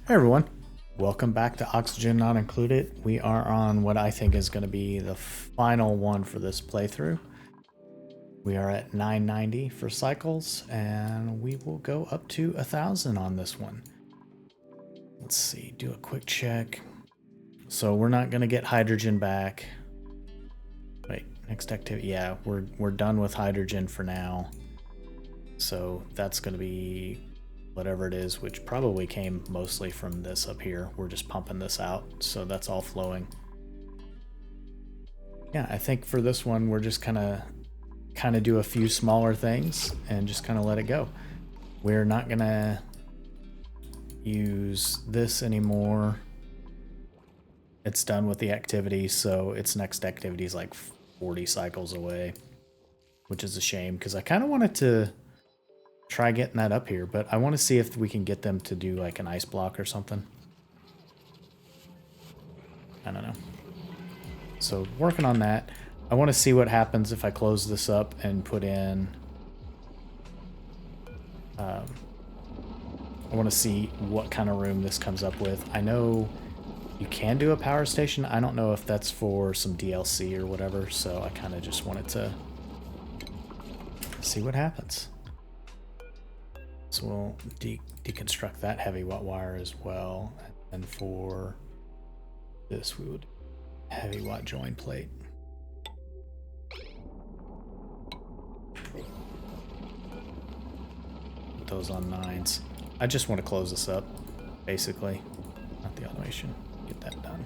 Hey everyone, welcome back to Oxygen Not Included. We are on what I think is going to be the final one for this playthrough. We are at 990 for cycles, and we will go up to 1,000 on this one. Let's see, do a quick check. So we're not going to get hydrogen back. Wait, next activity. Yeah, we're done with hydrogen for now. So that's going to be whatever it is, which probably came mostly from this up here. We're just pumping this out, so that's all flowing. Yeah, I think for this one, we're just kind of do a few smaller things and just kind of let it go. We're not gonna use this anymore. It's done with the activity, so its next activity is like 40 cycles away, which is a shame because I kind of wanted to try getting that up here, but I want to see if we can get them to do like an ice block or something. I don't know. So working on that. I want to see what happens if I close this up and put in I want to see what kind of room this comes up with. I know you can do a power station. I don't know if that's for some DLC or whatever, so I kind of just wanted to see what happens. So we'll deconstruct that heavy wire as well. And for this, we would heavy watt join plate. Put those on 9s. I just want to close this up, basically. Not the automation. Get that done.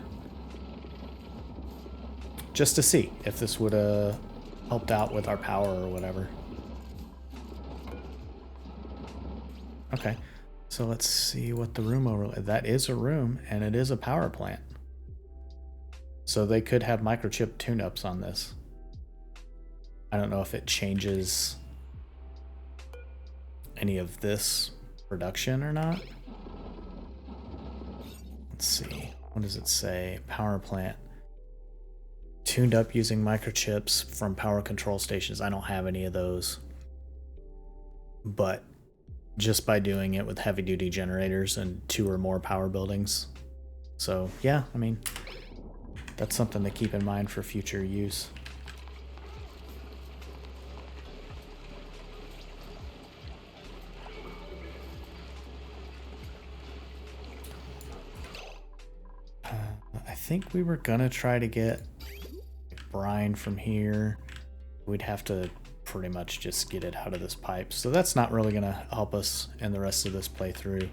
Just to see if this would have helped out with our power or whatever. Okay, so let's see what the room over. That is a room, and it is a power plant. So they could have microchip tune-ups on this. I don't know if it changes any of this production or not. Let's see. What does it say? Power plant. Tuned up using microchips from power control stations. I don't have any of those. But just by doing it with heavy duty generators and 2 or more power buildings. So yeah, I mean, that's something to keep in mind for future use. I think we were gonna try to get brine from here. We'd have to pretty much just get it out of this pipe. So that's not really gonna help us in the rest of this playthrough.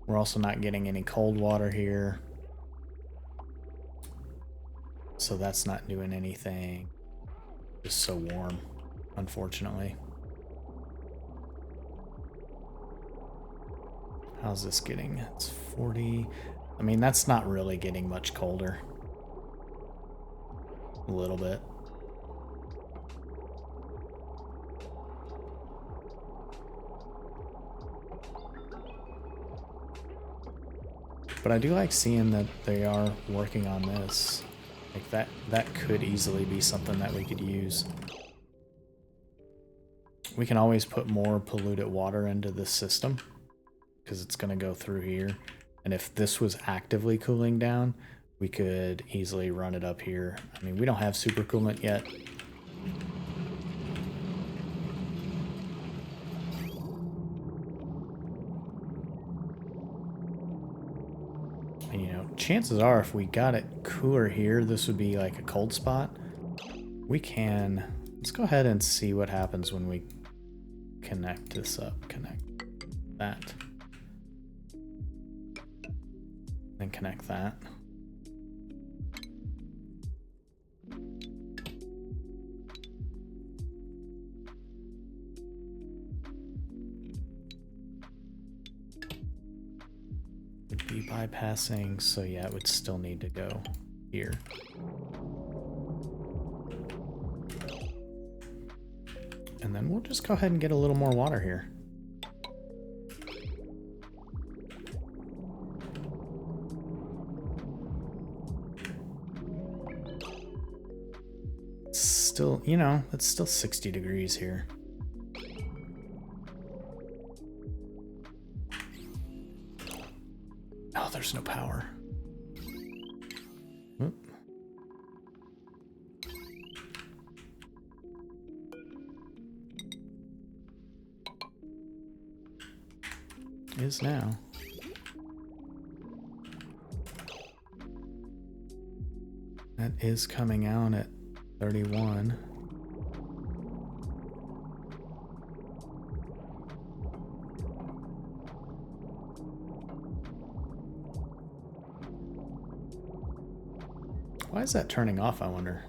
We're also not getting any cold water here. So that's not doing anything. Just so warm, unfortunately. How's this getting? It's 40. I mean, that's not really getting much colder. A little bit. But I do like seeing that they are working on this. Like that could easily be something that we could use. We can always put more polluted water into this system because it's going to go through here. And if this was actively cooling down, we could easily run it up here. I mean, we don't have supercoolant yet. And, you know, chances are if we got it cooler here, this would be like a cold spot. We can... Let's go ahead and see what happens when we connect this up. Connect that. Then connect that. Would be bypassing, so yeah, it would still need to go here. And then we'll just go ahead and get a little more water here. Still, you know, it's still 60 degrees here. there's no power. Oop. Is now. That is coming out at 31. Why is that turning off, I wonder?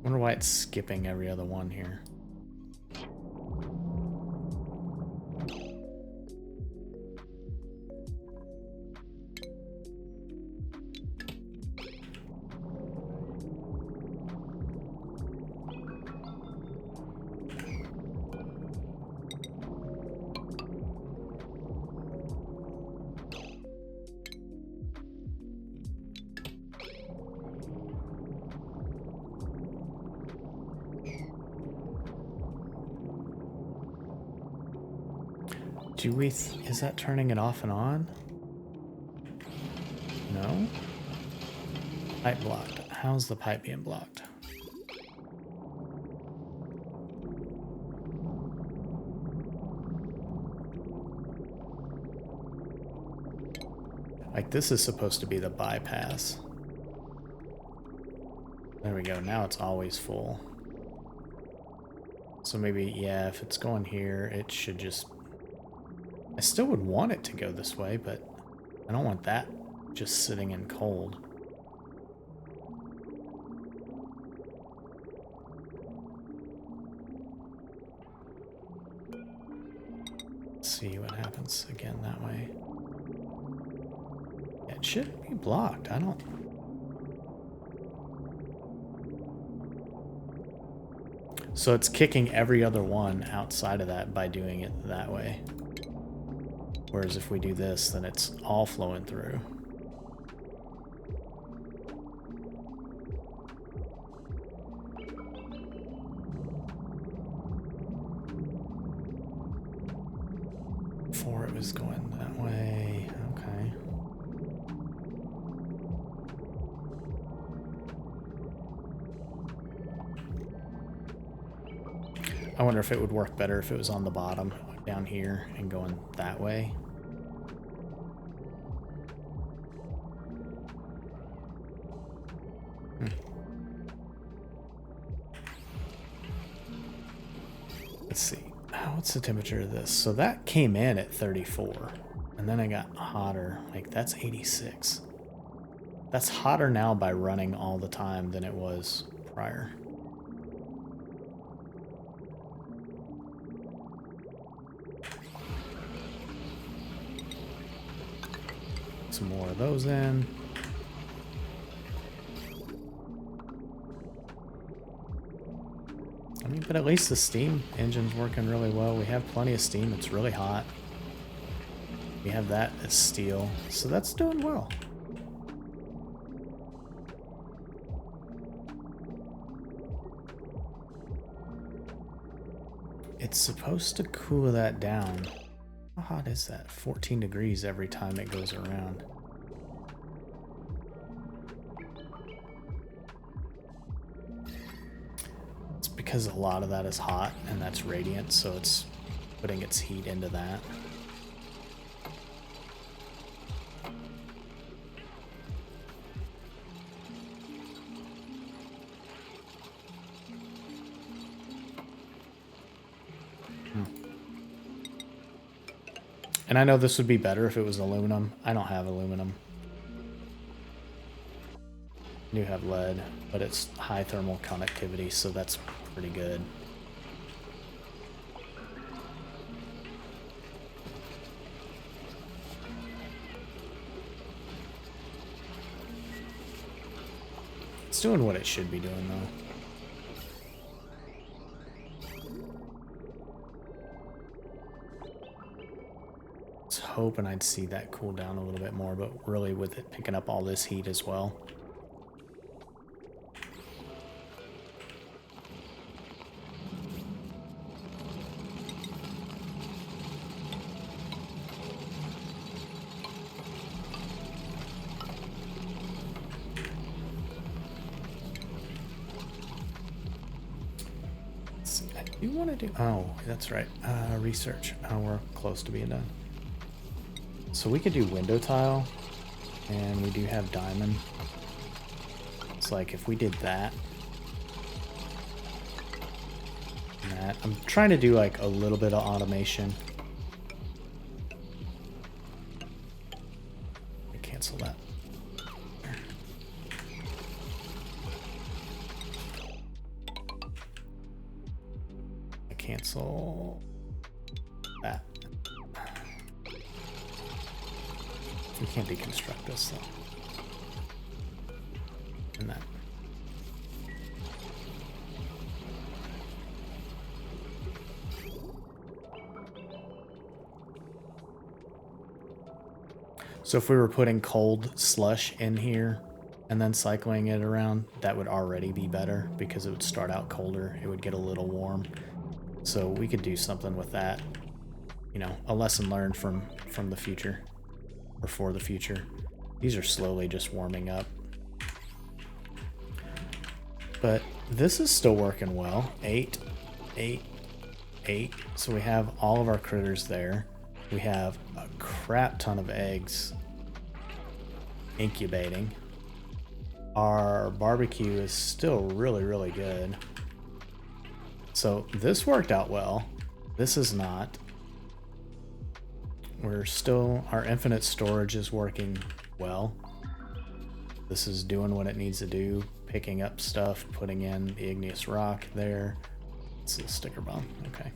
Wonder why it's skipping every other one here. Is that turning it off and on? No? Pipe blocked. How's the pipe being blocked? Like, this is supposed to be the bypass. There we go. Now it's always full. So maybe, yeah, if it's going here, it should just... I still would want it to go this way, but I don't want that just sitting in cold. Let's see what happens again that way. Yeah, it shouldn't be blocked. I don't... So it's kicking every other one outside of that by doing it that way. Whereas if we do this, then it's all flowing through. Before it was going that way. Okay. I wonder if it would work better if it was on the bottom down here and going that way. Let's see. What's the temperature of this? So that came in at 34, and then I got hotter. Like, that's 86. That's hotter now by running all the time than it was prior. Some more of those in. I mean, but at least the steam engine's working really well. We have plenty of steam. It's really hot. We have that as steel, so that's doing well. It's supposed to cool that down. How hot is that? 14 degrees every time it goes around. It's because a lot of that is hot and that's radiant, so it's putting its heat into that. And I know this would be better if it was aluminum. I don't have aluminum. I do have lead, but it's high thermal conductivity, so that's pretty good. It's doing what it should be doing, though. Hoping I'd see that cool down a little bit more, but really with it picking up all this heat as well. You want to do? Oh, that's right. Research. Oh, we're close to being done. So we could do window tile, and we do have diamond. It's like if we did that, and that. I'm trying to do like a little bit of automation. I cancel that. Cancel that. We can't deconstruct this though. And that. So if we were putting cold slush in here and then cycling it around, that would already be better because it would start out colder. It would get a little warm. So we could do something with that, you know, a lesson learned from the future, or for the future. These are slowly just warming up. But this is still working well. 8, 8, 8. So we have all of our critters there. We have a crap ton of eggs incubating. Our barbecue is still really, really good. So this worked out well. This is not. We're still, our infinite storage is working well. This is doing what it needs to do, picking up stuff, putting in the igneous rock there. It's a sticker bomb, okay.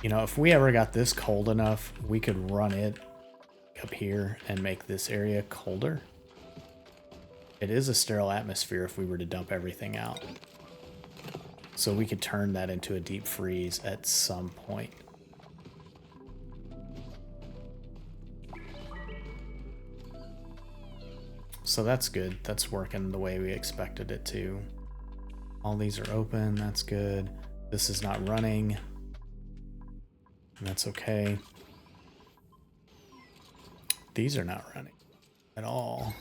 You know, if we ever got this cold enough, we could run it up here and make this area colder. It is a sterile atmosphere if we were to dump everything out. So we could turn that into a deep freeze at some point. So that's good. That's working the way we expected it to. All these are open. That's good. This is not running. That's okay. These are not running at all.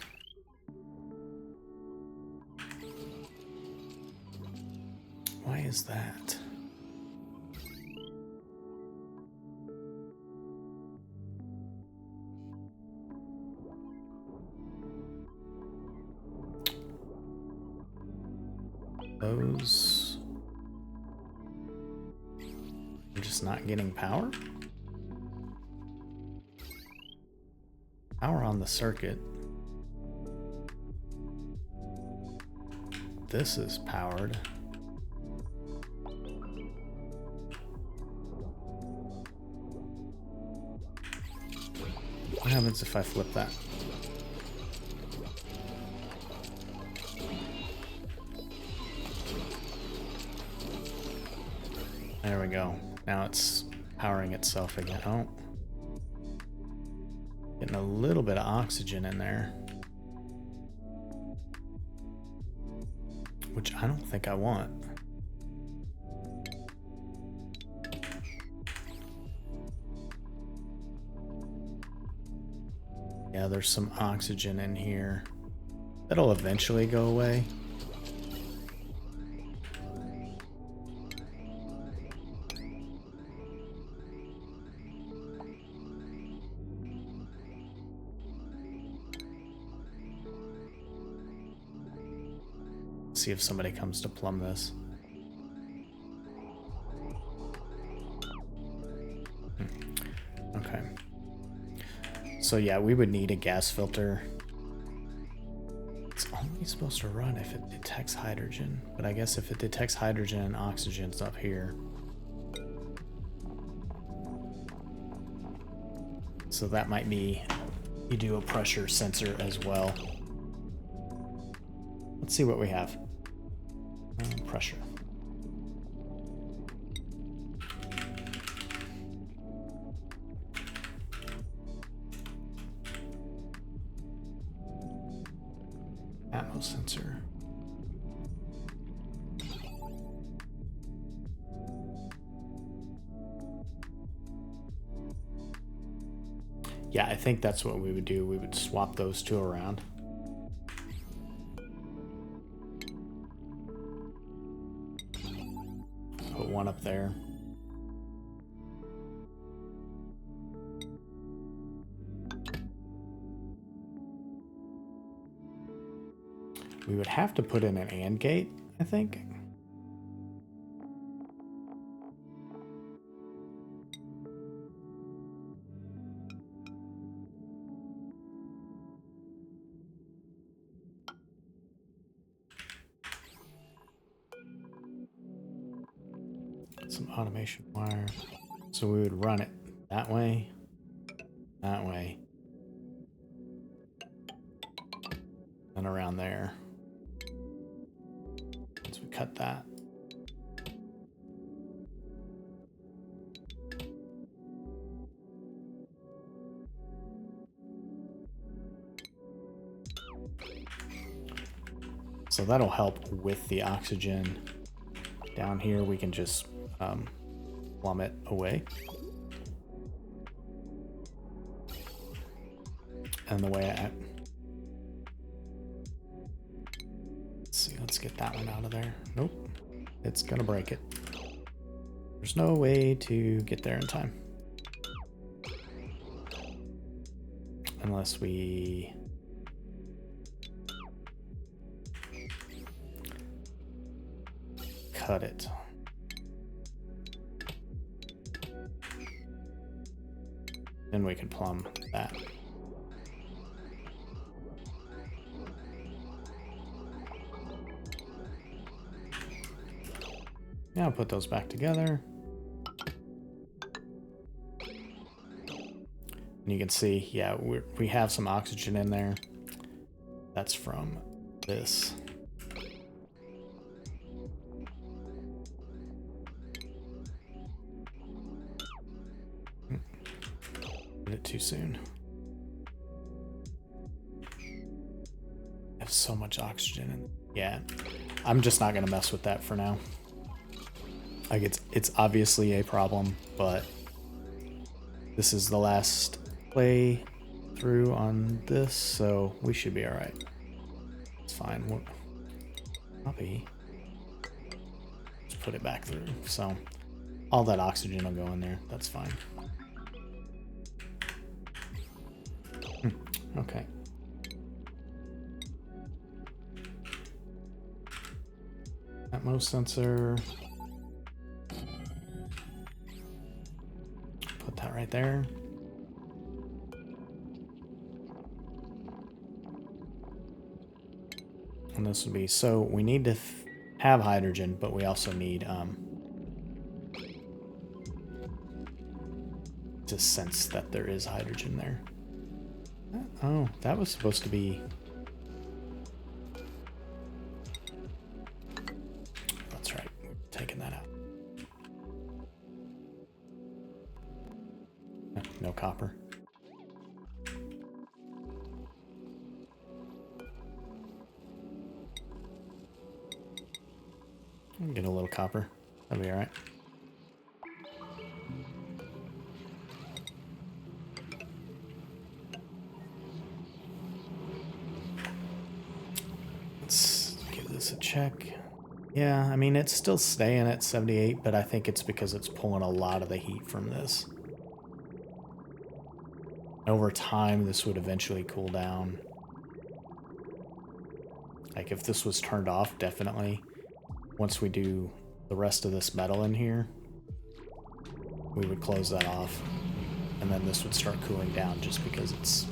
Why is that? Those... I'm just not getting power? Power on the circuit. This is powered. What happens if I flip that? There we go. Now it's powering itself again. Oh. Getting a little bit of oxygen in there. Which I don't think I want. Yeah, there's some oxygen in here. That'll eventually go away. See if somebody comes to plumb this. Okay. So yeah, we would need a gas filter. It's only supposed to run if it detects hydrogen, but I guess if it detects hydrogen and oxygen's up here. So that might be, you do a pressure sensor as well. Let's see what we have. Pressure. Atmos sensor. Yeah, I think that's what we would do. We would swap those two around. one up there. We would have to put in an AND gate, I think. Some automation wire. So we would run it that way, and around there. So we cut that. So that'll help with the oxygen. Down here we can just plummet away. And the way let's see, let's get that one out of there. Nope, it's gonna break it. There's no way to get there in time. Unless we... cut it. Then we can plumb that. Now I'll put those back together. And you can see, yeah, we have some oxygen in there. That's from this. Did it too soon. I have so much oxygen in it. Yeah, I'm just not gonna mess with that for now. Like it's obviously a problem, but this is the last play through on this, so we should be all right. It's fine. We'll copy. Just put it back through. So all that oxygen will go in there. That's fine. Okay. Atmos sensor. Put that right there. And this would be, so we need to have hydrogen, but we also need to sense that there is hydrogen there. Oh, that was supposed to be... That's right, taking that out. No copper. Get a little copper. That'll be all right. Let's give this a check. Yeah, I mean, it's still staying at 78, but I think it's because it's pulling a lot of the heat from this. Over time, this would eventually cool down. Like, if this was turned off, definitely. Once we do the rest of this metal in here, we would close that off. And then this would start cooling down just because it's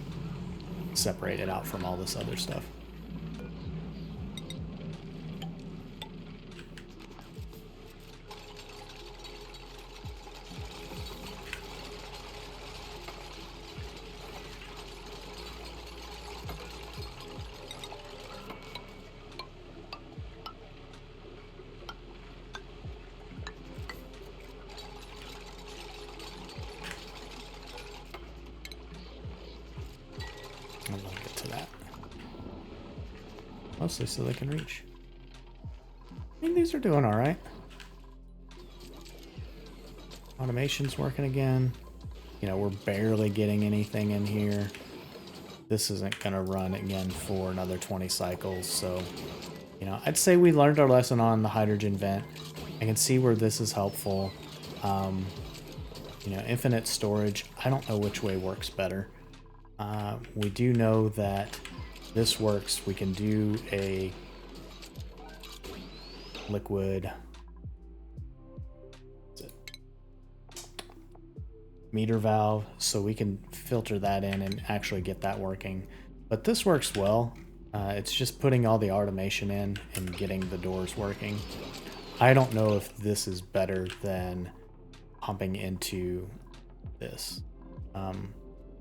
separated out from all this other stuff. And we'll get to that. Mostly so they can reach. I mean, these are doing all right. Automation's working again. You know, we're barely getting anything in here. This isn't going to run again for another 20 cycles. So, you know, I'd say we learned our lesson on the hydrogen vent. I can see where this is helpful. You know, infinite storage, I don't know which way works better. We do know that this works. We can do a liquid meter valve, so we can filter that in and actually get that working. But this works well. It's just putting all the automation in and getting the doors working. I don't know if this is better than pumping into this.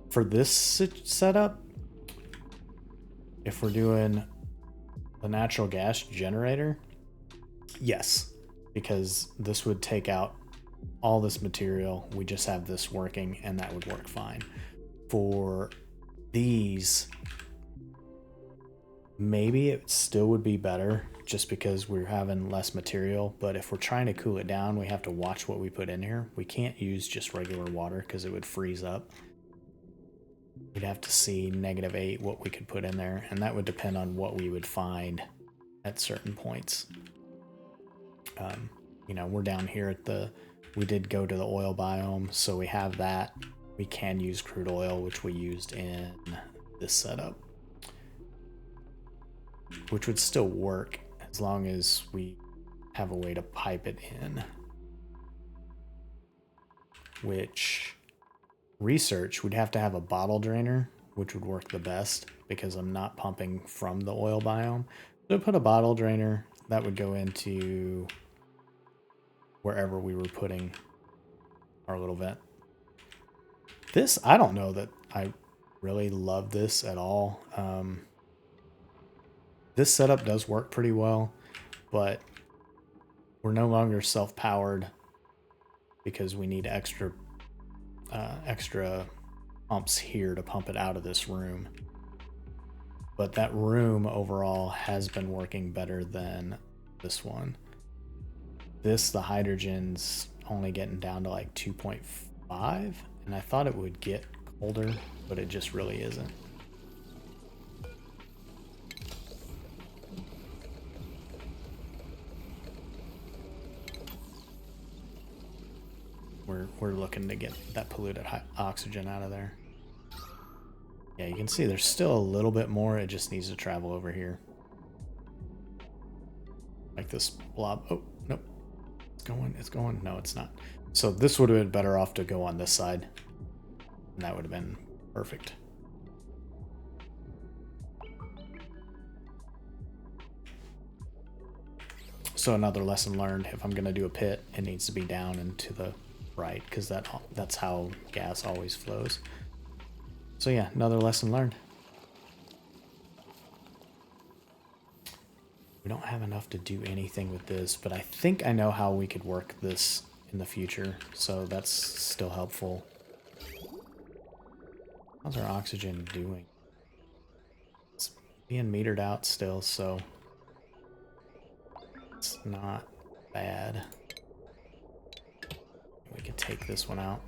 For this setup, if we're doing the natural gas generator, yes, because this would take out all this material. We just have this working and that would work fine. For these, maybe it still would be better just because we're having less material, but if we're trying to cool it down, we have to watch what we put in here. We can't use just regular water because it would freeze up. You'd have to see -8 what we could put in there, and that would depend on what we would find at certain points. You know, we're down here at we did go to the oil biome, so we have that. We can use crude oil, which we used in this setup, which would still work as long as we have a way to pipe it in. Which, research, we'd have to have a bottle drainer, which would work the best because I'm not pumping from the oil biome. So put a bottle drainer that would go into wherever we were putting our little vent. This, I don't know that I really love this at all. This setup does work pretty well, but we're no longer self-powered because we need extra pumps here to pump it out of this room. But that room overall has been working better than this one. This, the hydrogen's only getting down to like 2.5, and I thought it would get colder, but it just really isn't. We're looking to get that polluted oxygen out of there. Yeah, you can see there's still a little bit more. It just needs to travel over here. Like this blob. Oh, nope. It's going. No, it's not. So this would have been better off to go on this side. And that would have been perfect. So another lesson learned, if I'm going to do a pit, it needs to be down and to the right, because that's how gas always flows. So yeah, another lesson learned. We don't have enough to do anything with this, but I think I know how we could work this in the future, so that's still helpful. How's our oxygen doing? It's being metered out still, so it's not bad. We could take this one out.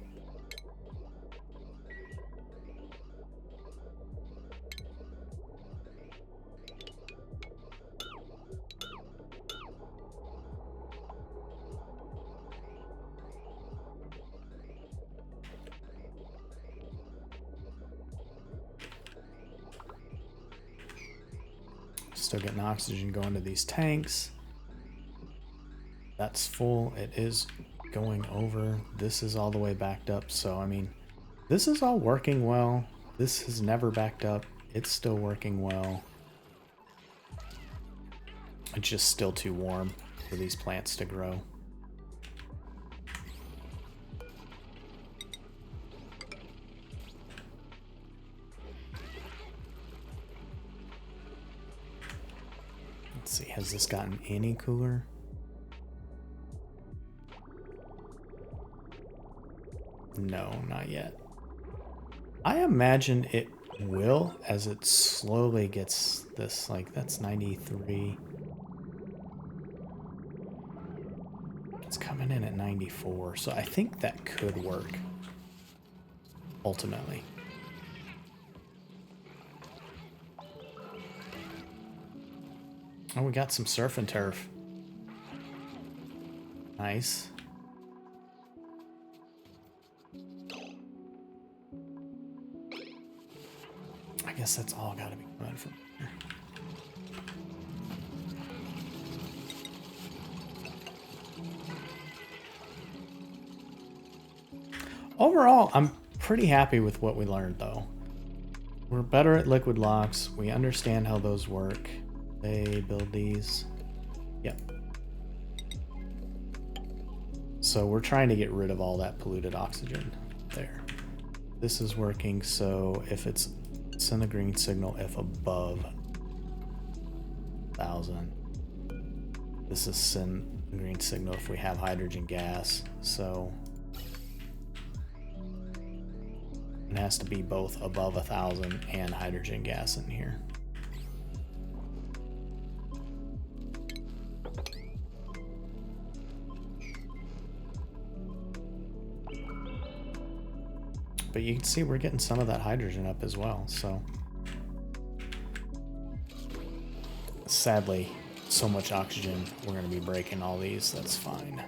Still getting oxygen going to these tanks. That's full. It is going over. This is all the way backed up. So, I mean, this is all working well. This has never backed up. It's still working well. It's just still too warm for these plants to grow. Let's see, has this gotten any cooler? No, not yet. I imagine it will as it slowly gets this, like, that's 93. It's coming in at 94, so I think that could work ultimately. Oh, we got some surf and turf. Nice. I guess that's all gotta be coming from here. Overall, I'm pretty happy with what we learned, though. We're better at liquid locks. We understand how those work. They build these. Yep. So we're trying to get rid of all that polluted oxygen there. This is working, so if it's send a green signal if above 1,000. This is send a green signal if we have hydrogen gas, so it has to be both above 1,000 and hydrogen gas in here. But you can see we're getting some of that hydrogen up as well, so sadly, so much oxygen, we're going to be breaking all these. That's fine.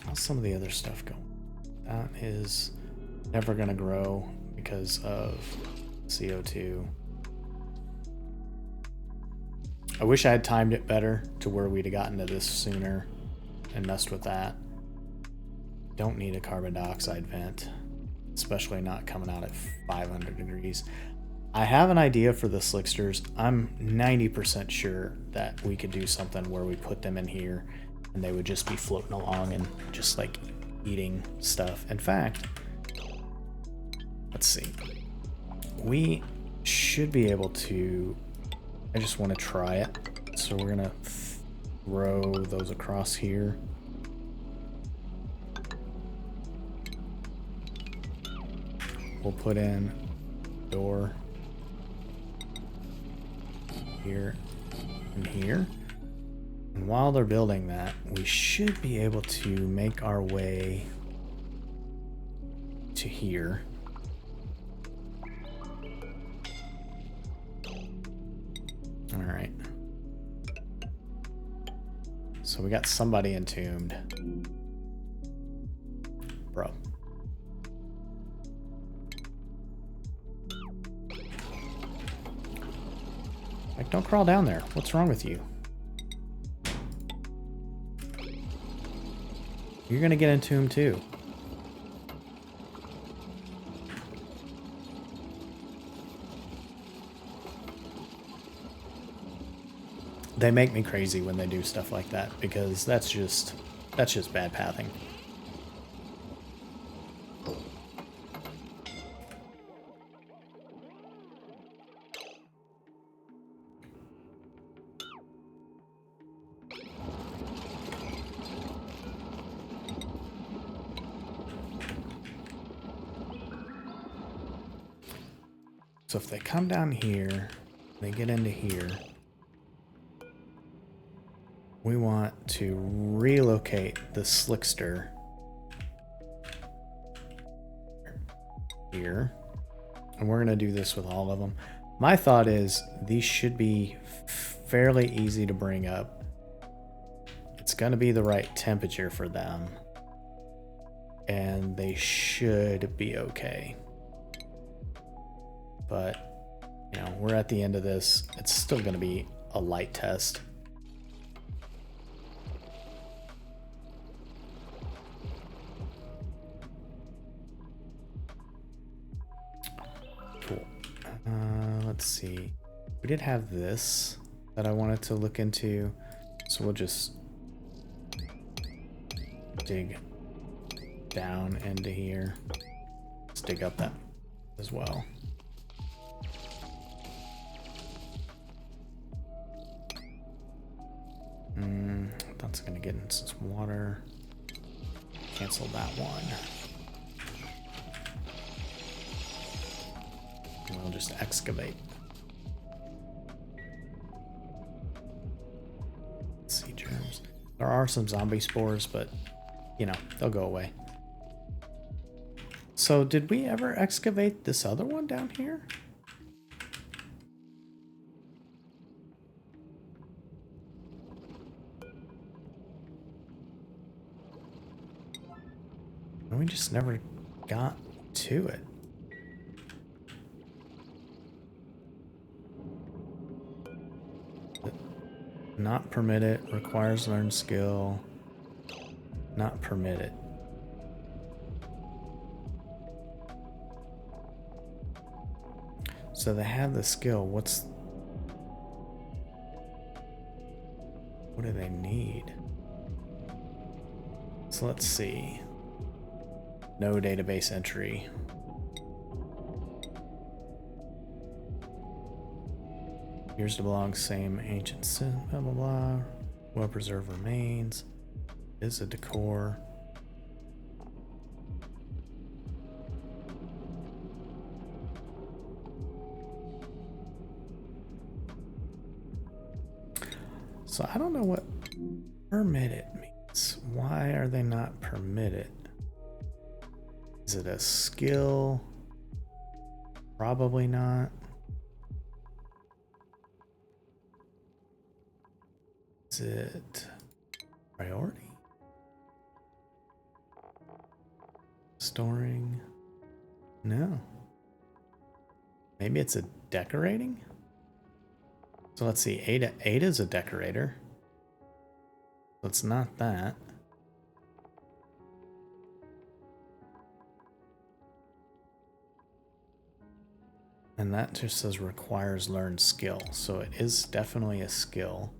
How's some of the other stuff going? That is never going to grow because of CO2. I wish I had timed it better to where we'd have gotten to this sooner and messed with that. Don't need a carbon dioxide vent, especially not coming out at 500 degrees. I have an idea for the slicksters. I'm 90% sure that we could do something where we put them in here and they would just be floating along and just like eating stuff. In fact, let's see. We should be able to, I just want to try it. So we're gonna throw those across here. We'll put in door here and here. And while they're building that, we should be able to make our way to here. All right. So we got somebody entombed. Bro. Like, don't crawl down there. What's wrong with you? You're gonna get entombed too. They make me crazy when they do stuff like that because that's just bad pathing. So if they come down here, they get into here, we want to relocate the slickster here. And we're going to do this with all of them. My thought is these should be fairly easy to bring up. It's going to be the right temperature for them. And they should be okay. But, you know, we're at the end of this. It's still going to be a light test. Cool. Let's see. We did have this that I wanted to look into. So we'll just dig down into here. Let's dig up that as well. That's gonna get into some water. Cancel that one. And we'll just excavate. Let's see, germs. There are some zombie spores, but you know, they'll go away. So did we ever excavate this other one down here? And we just never got to it. Not permitted, requires learned skill. Not permitted. So they have the skill. What do they need? So let's see. No database entry. Here's to belong, same ancient sin, blah blah blah. Well preserved remains. Is a decor. So I don't know what permitted means. Why are they not permitted? Is it a skill? Probably not. Is it priority? Storing? No. Maybe it's a decorating? So let's see, Ada is a decorator. So it's not that. And that just says requires learned skill. So it is definitely a skill.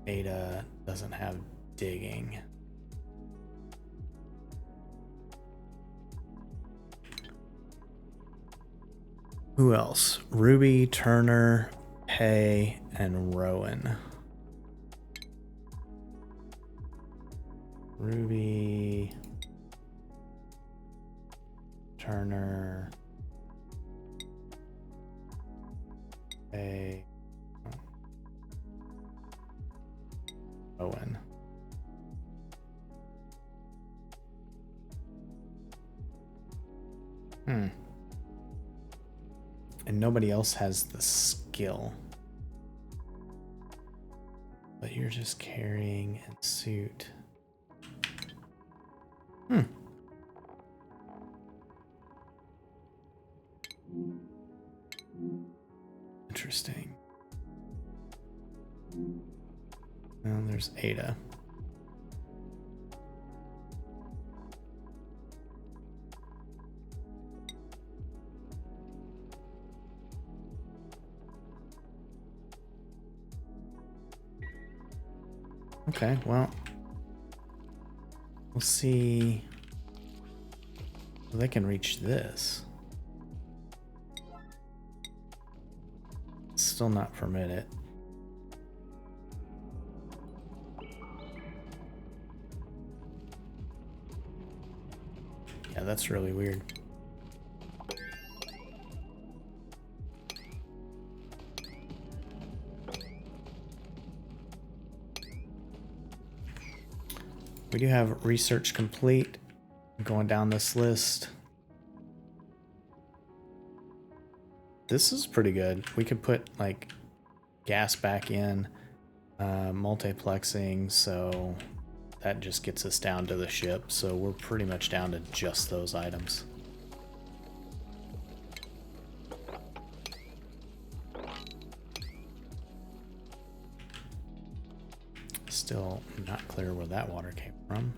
Ada doesn't have digging. Who else? Ruby, Turner, Pay, and Rowan. Ruby, Turner, Pay, Rowan. And nobody else has the skill. But you're just carrying and suit. Interesting. Well, there's Ada. Okay, well, we'll see. Well, they can reach this. It's still not permitted. Yeah, that's really weird. We do have research complete. Going down this list. This is pretty good. We could put like gas back in, multiplexing, so that just gets us down to the ship. So we're pretty much down to just those items. Still not clear where that water came from.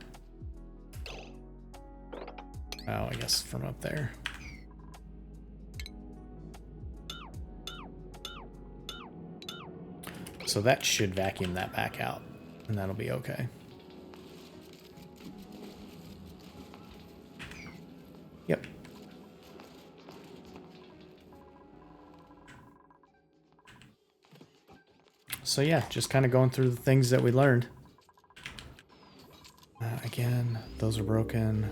Oh, I guess from up there. So that should vacuum that back out, and that'll be okay. Yep. So yeah, just kind of going through the things that we learned. Again, those are broken.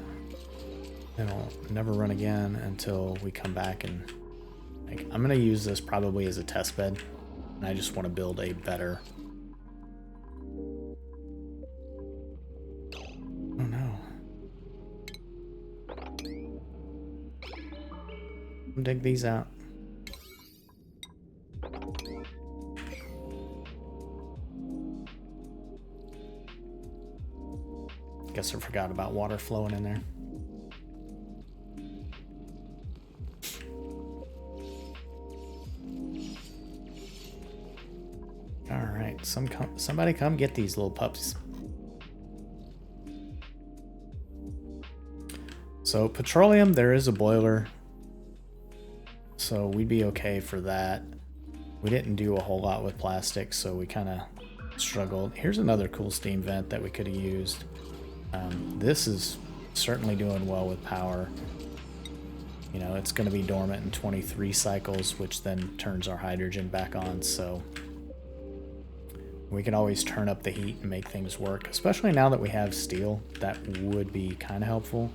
It'll never run again until we come back and like, I'm gonna use this probably as a test bed, and I just want to build a better. Oh no. Dig these out. Guess I forgot about water flowing in there. All right, somebody come get these little pups. So petroleum, there is a boiler, so we'd be okay for that. We didn't do a whole lot with plastic, so we kind of struggled. Here's another cool steam vent that we could have used. This is certainly doing well with power. You know, it's going to be dormant in 23 cycles, which then turns our hydrogen back on, so we can always turn up the heat and make things work, especially now that we have steel. That would be kind of helpful.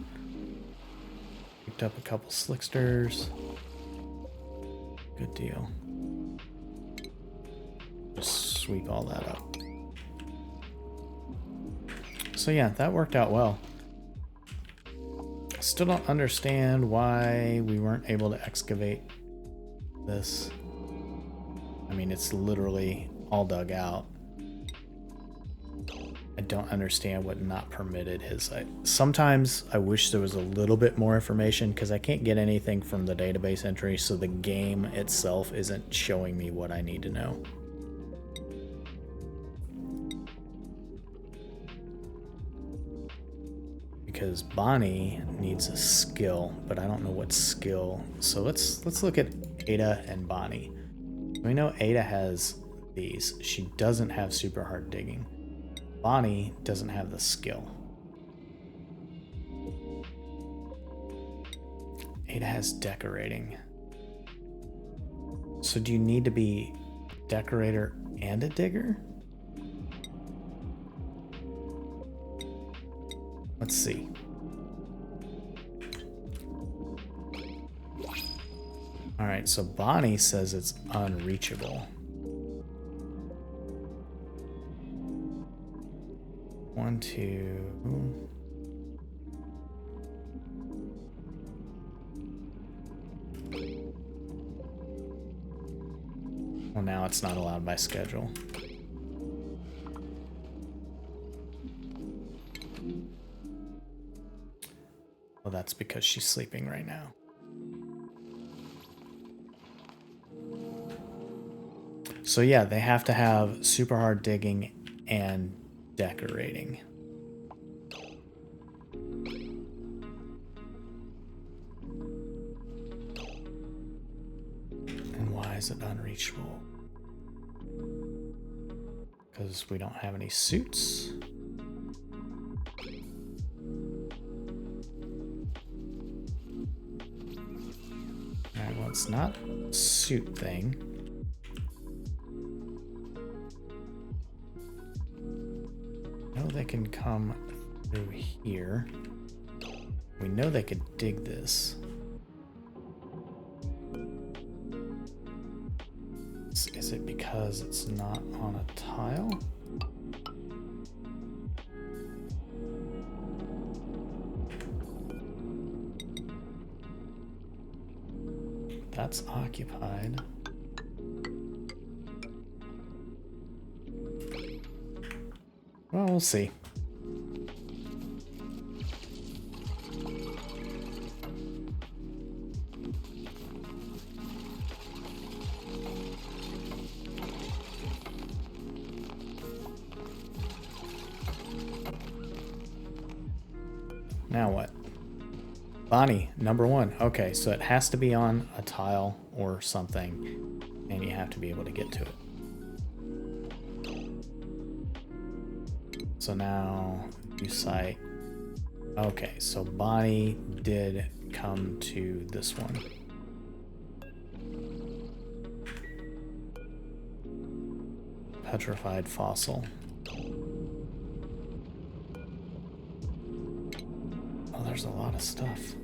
Picked up a couple slicksters. Good deal. Just sweep all that up. So yeah, that worked out well. Still don't understand why we weren't able to excavate this. I mean, it's literally all dug out. I don't understand what not permitted is. Sometimes I wish there was a little bit more information because I can't get anything from the database entry, so the game itself isn't showing me what I need to know. Because Bonnie needs a skill, but I don't know what skill. So let's look at Ada and Bonnie. We know Ada has these. She doesn't have super hard digging. Bonnie doesn't have the skill. Ada has decorating. So do you need to be decorator and a digger? Let's see. All right, so Bonnie says it's unreachable. 1, 2. Well, now it's not allowed by schedule. Well, that's because she's sleeping right now. So yeah, they have to have super hard digging and decorating. And why is it unreachable? Because we don't have any suits. Alright, well, it's not a suit thing. I know they can come through here. We know they could dig this. Is it because it's not on a tile? That's occupied. Well, we'll see. Now what? Bonnie, number 1. Okay, so it has to be on a tile or something, and you have to be able to get to it. So now, new site. Okay, so Bonnie did come to this one. Petrified fossil. Oh, there's a lot of stuff.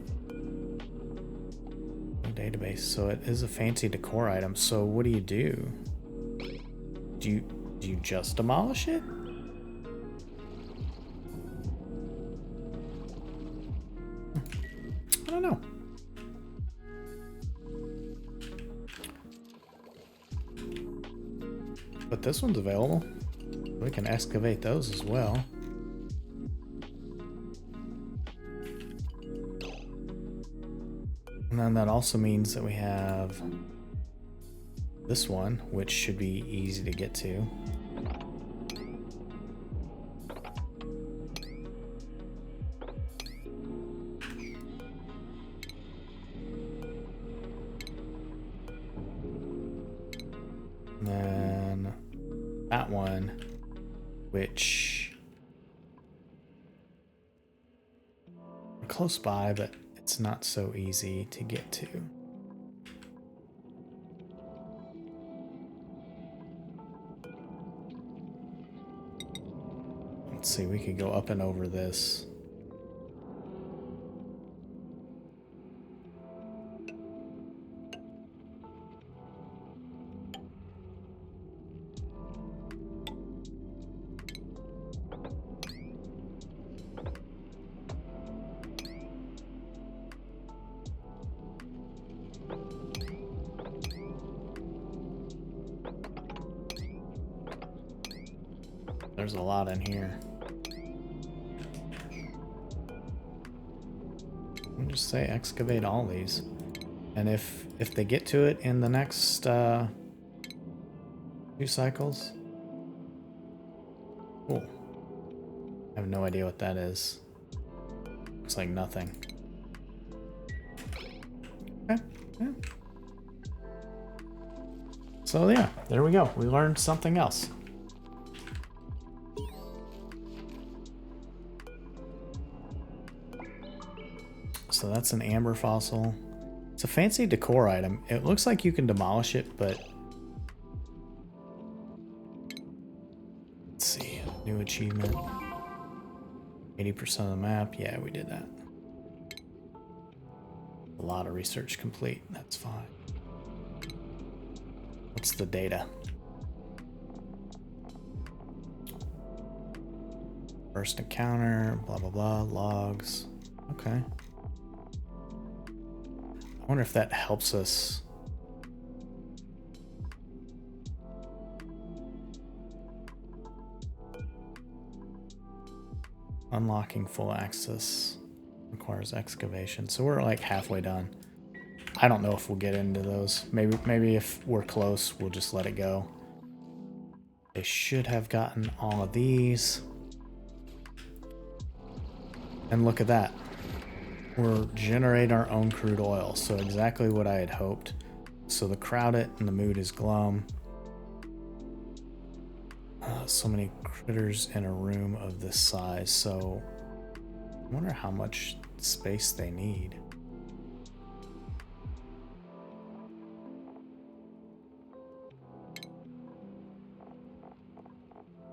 No database, so it is a fancy decor item. So what do? Do you just demolish it? I don't know. But this one's available. We can excavate those as well. And then that also means that we have this one, which should be easy to get to. And then that one, which we're close by, but it's not so easy to get to. Let's see, we could go up and over this. There's a lot in here. I'll just say excavate all these. And if they get to it in the next 2 cycles. Cool. I have no idea what that is. Looks like nothing. Okay. Yeah. So yeah, there we go. We learned something else. So that's an amber fossil. It's a fancy decor item. It looks like you can demolish it, but let's see. New achievement. 80% of the map. Yeah, we did that. A lot of research complete. That's fine. What's the data? First encounter, blah, blah, blah, logs. Okay. I wonder if that helps us. Unlocking full access requires excavation. So we're like halfway done. I don't know if we'll get into those. Maybe if we're close, we'll just let it go. They should have gotten all of these. And look at that. We're generating our own crude oil. So exactly what I had hoped. So the crowded and the mood is glum. So many critters in a room of this size. So I wonder how much space they need.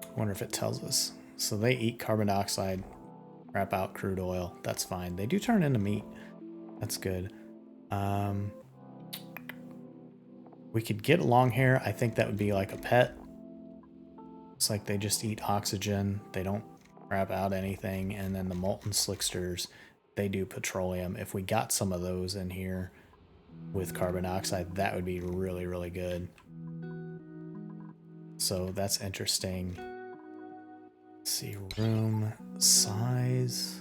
I wonder if it tells us. So they eat carbon dioxide, crap out crude oil. That's fine. They do turn into meat. That's good. We could get long hair. I think that would be like a pet. It's like they just eat oxygen. They don't crap out anything. And then the molten slicksters, they do petroleum. If we got some of those in here with carbon dioxide, that would be really, really good. So that's interesting. Let's see, room size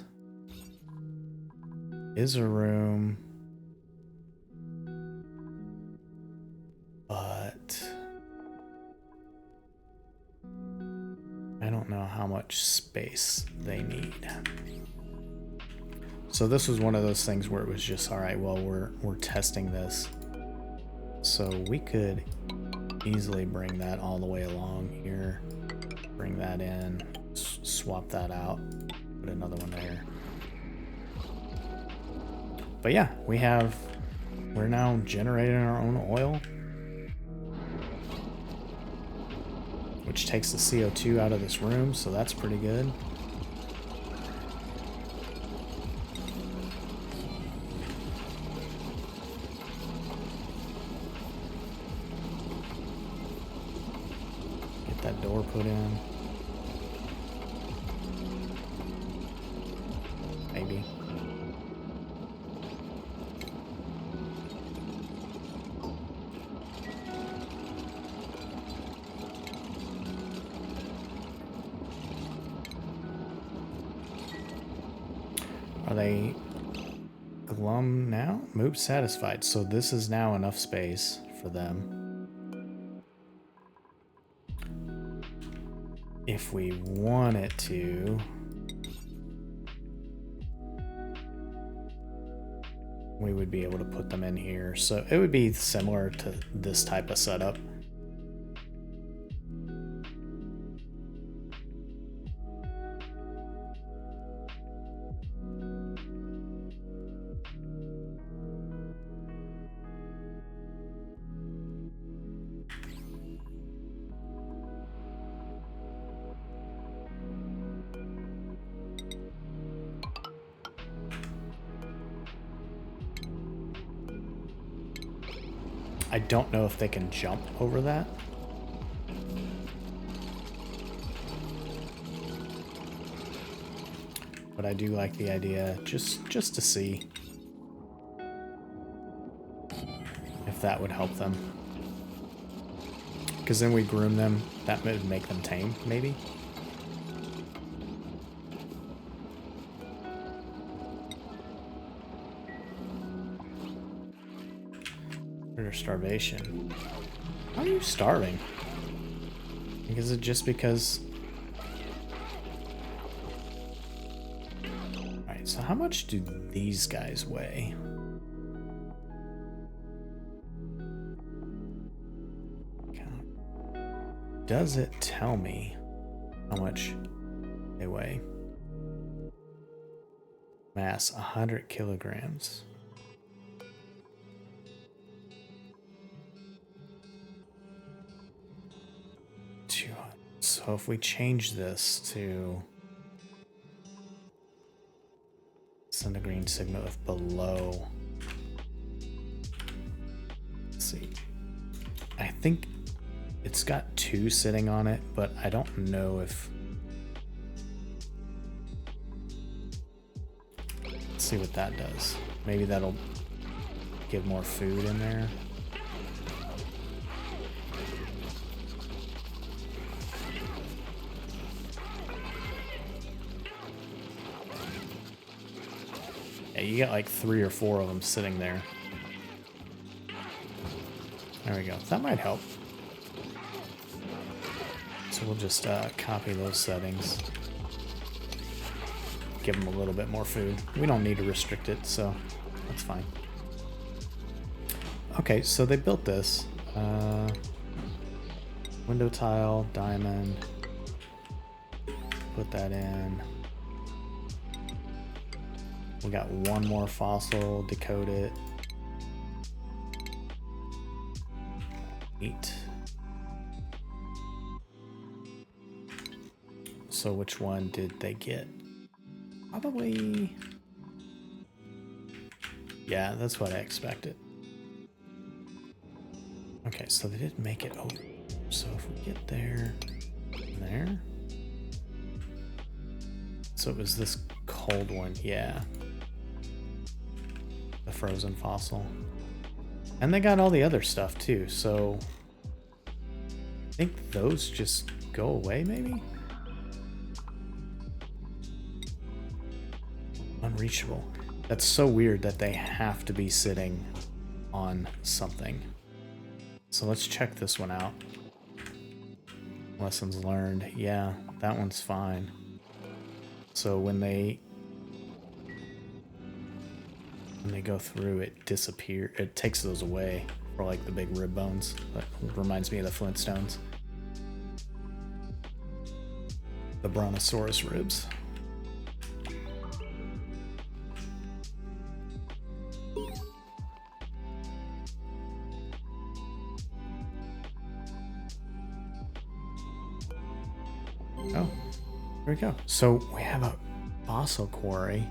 is a room, but I don't know how much space they need. So this was one of those things where it was just, all right, well, we're testing this. So we could easily bring that all the way along here, bring that in, swap that out, put another one there. But yeah, we're now generating our own oil, which takes the CO2 out of this room, so that's pretty good. Get that door put in. Maybe. Are glum now? Move satisfied. So this is now enough space for them. If we want it to, we would be able to put them in here. So it would be similar to this type of setup. I don't know if they can jump over that. But I do like the idea just to see if that would help them. Because then we groom them, that would make them tame, maybe? Or starvation. How are you starving? Is it just because... Alright, so how much do these guys weigh? Does it tell me how much they weigh? Mass 100 kilograms. So if we change this to send a green signal if below, let's see, I think it's got 2 sitting on it, but I don't know if, let's see what that does. Maybe that'll give more food in there. Yeah, you get like 3 or 4 of them sitting there. There we go. That might help. So we'll just copy those settings. Give them a little bit more food. We don't need to restrict it, so that's fine. Okay, so they built this. Window tile, diamond. Put that in. We got 1 more fossil, decode it. 8. So which one did they get? Probably... Yeah, that's what I expected. Okay, so they did make it over. So if we get there, there. So it was this cold one, yeah. The frozen fossil. And they got all the other stuff too, so I think those just go away maybe? Unreachable. That's so weird that they have to be sitting on something. So let's check this one out. Lessons learned. Yeah, that one's fine. So when they go through, it disappears. It takes those away for like the big rib bones. That reminds me of the Flintstones. The Brontosaurus ribs. Oh, here we go. So we have a fossil quarry.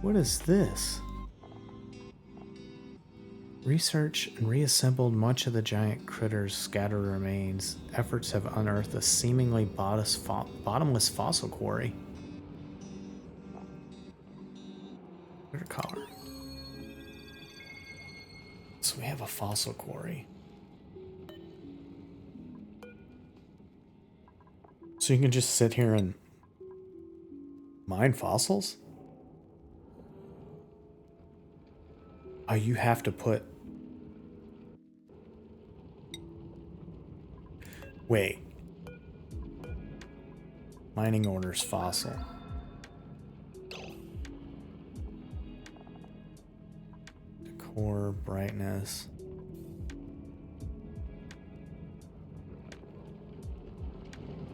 What is this? Research and reassembled much of the giant critter's scattered remains. Efforts have unearthed a seemingly bottomless fossil quarry. Critter collar. So we have a fossil quarry. So you can just sit here and mine fossils? Oh, you have to put... Wait. Mining orders fossil. Decor, brightness.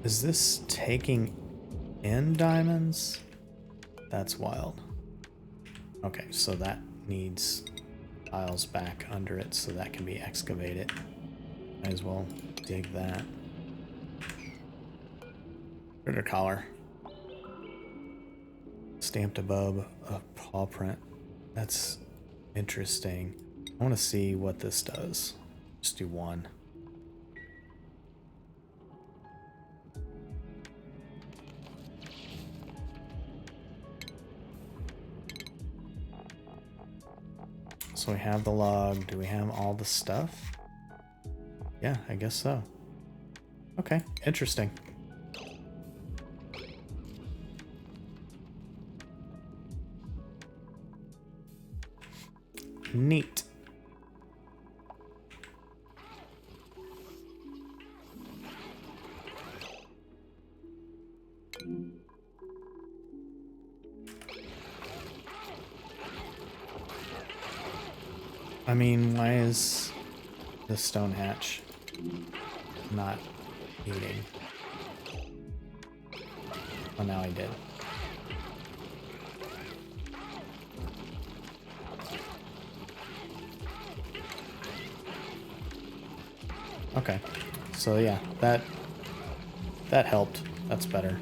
Is this taking in diamonds? That's wild. Okay, so that needs tiles back under it so that can be excavated. Might as well dig that. Critter collar. Stamped above a paw print. That's interesting. I want to see what this does. Just do one. So we have the log. Do we have all the stuff? Yeah, I guess so. Okay, interesting. Neat. I mean, why is the stone hatch not eating? Oh, now I did. Okay, so yeah, that helped. That's better.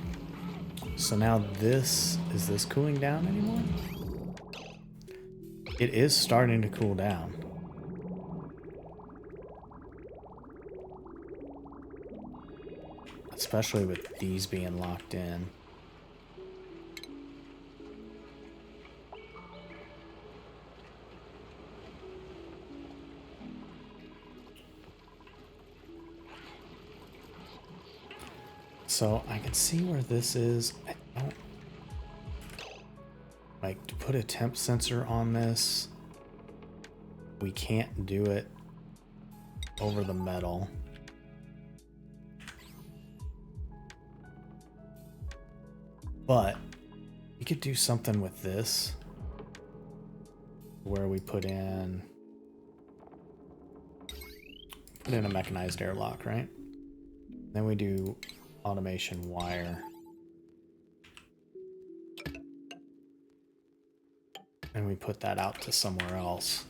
So now is this cooling down anymore? It is starting to cool down. Especially with these being locked in. So I can see where this is. I don't like to put a temp sensor on this. We can't do it over the metal. But we could do something with this where we put in a mechanized airlock, right? Then we do automation wire. And we put that out to somewhere else.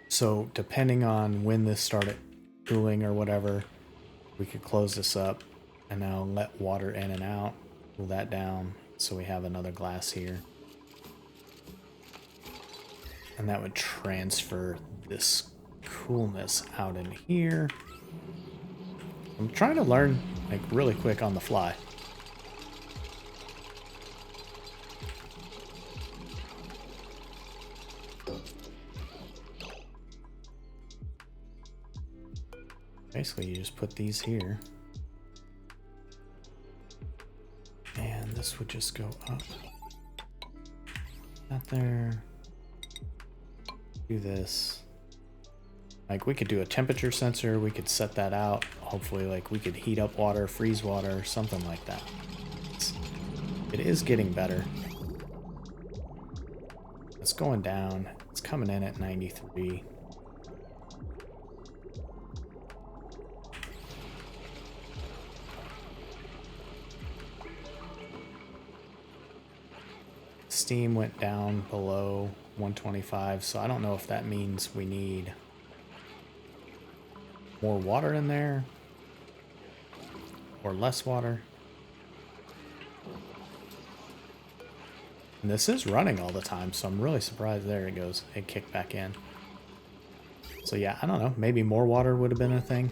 So depending on when this started cooling or whatever, we could close this up and now let water in and out, cool that down so we have another glass here. And that would transfer this coolness out in here. I'm trying to learn like really quick on the fly. Basically, you just put these here. And this would just go up. Not there. Do this. Like, we could do a temperature sensor. We could set that out. Hopefully, like, we could heat up water, freeze water, something like that. It is getting better. It's going down. It's coming in at 93. Steam went down below 125, so I don't know if that means we need more water in there or less water. And this is running all the time, so I'm really surprised. There it goes. It kicked back in. So yeah, I don't know. Maybe more water would have been a thing.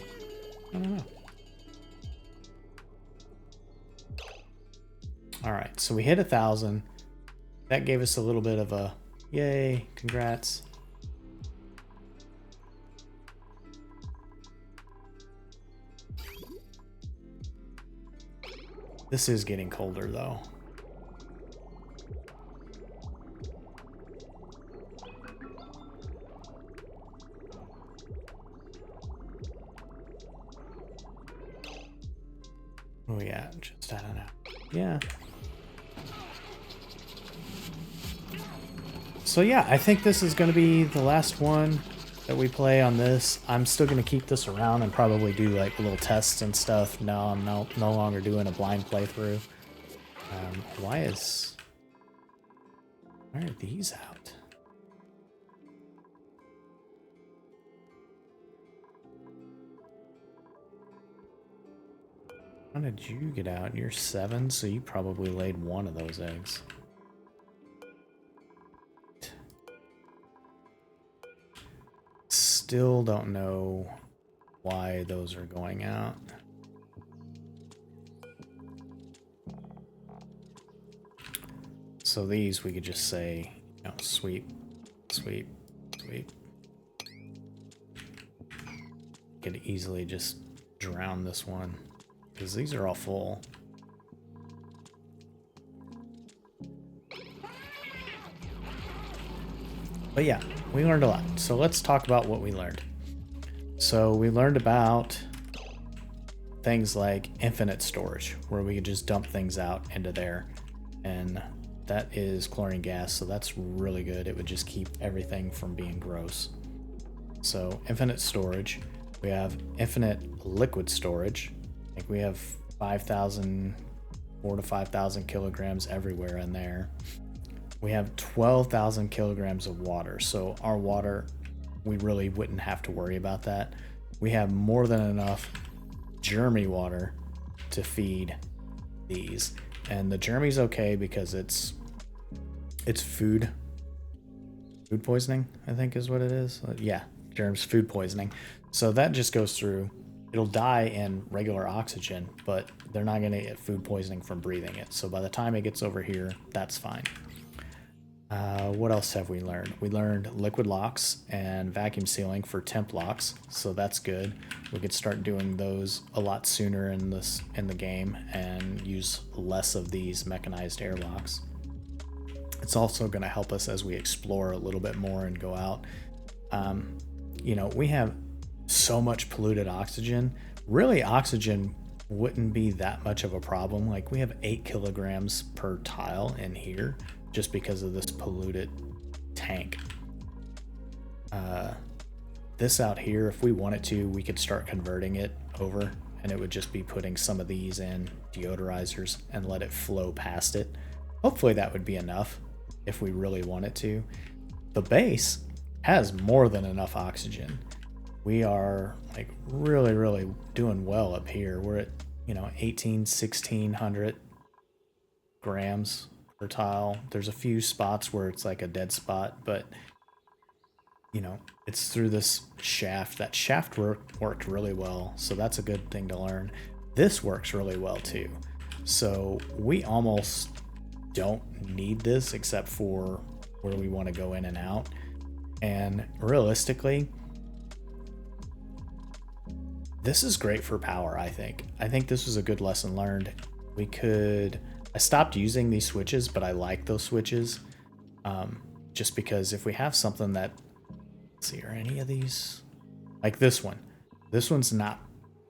I don't know. All right, so we hit 1,000. That gave us a little bit of a yay, congrats. This is getting colder though. Oh yeah, just I don't know. Yeah. So yeah, I think this is going to be the last one that we play on this. I'm still going to keep this around and probably do like little tests and stuff. No, I'm no longer doing a blind playthrough. Why are these out? How did you get out? You're 7, so you probably laid one of those eggs. Still don't know why those are going out. So these we could just say, you know, sweep, sweep, sweep. Could easily just drown this one because these are all full. But yeah, we learned a lot. So let's talk about what we learned. So we learned about things like infinite storage, where we could just dump things out into there. And that is chlorine gas, so that's really good. It would just keep everything from being gross. So infinite storage. We have infinite liquid storage. I think we have 4,000 to 5,000 kilograms everywhere in there. We have 12,000 kilograms of water. So our water, we really wouldn't have to worry about that. We have more than enough germy water to feed these. And the germy's okay because it's food poisoning, I think is what it is. Yeah, germs, food poisoning. So that just goes through. It'll die in regular oxygen, but they're not going to get food poisoning from breathing it. So by the time it gets over here, that's fine. What else have we learned? We learned liquid locks and vacuum sealing for temp locks, so that's good. We could start doing those a lot sooner in the game and use less of these mechanized airlocks. It's also going to help us as we explore a little bit more and go out. You know, we have so much polluted oxygen. Really, oxygen wouldn't be that much of a problem. Like, we have 8 kilograms per tile in here just because of this polluted tank. This out here, if we wanted to, we could start converting it over, and it would just be putting some of these in deodorizers and let it flow past it. Hopefully that would be enough if we really wanted to. The base has more than enough oxygen. We are like really doing well up here. We're at, you know, 1600 grams per tile. There's a few spots where it's like a dead spot, but you know, it's through this shaft. That shaft worked really well, so that's a good thing to learn. This works really well too. So we almost don't need this except for where we want to go in and out. And realistically, this is great for power, I think. I think this was a good lesson learned. I stopped using these switches, but I like those switches. Just because if we have something that, let's see, are any of these? Like this one. This one's not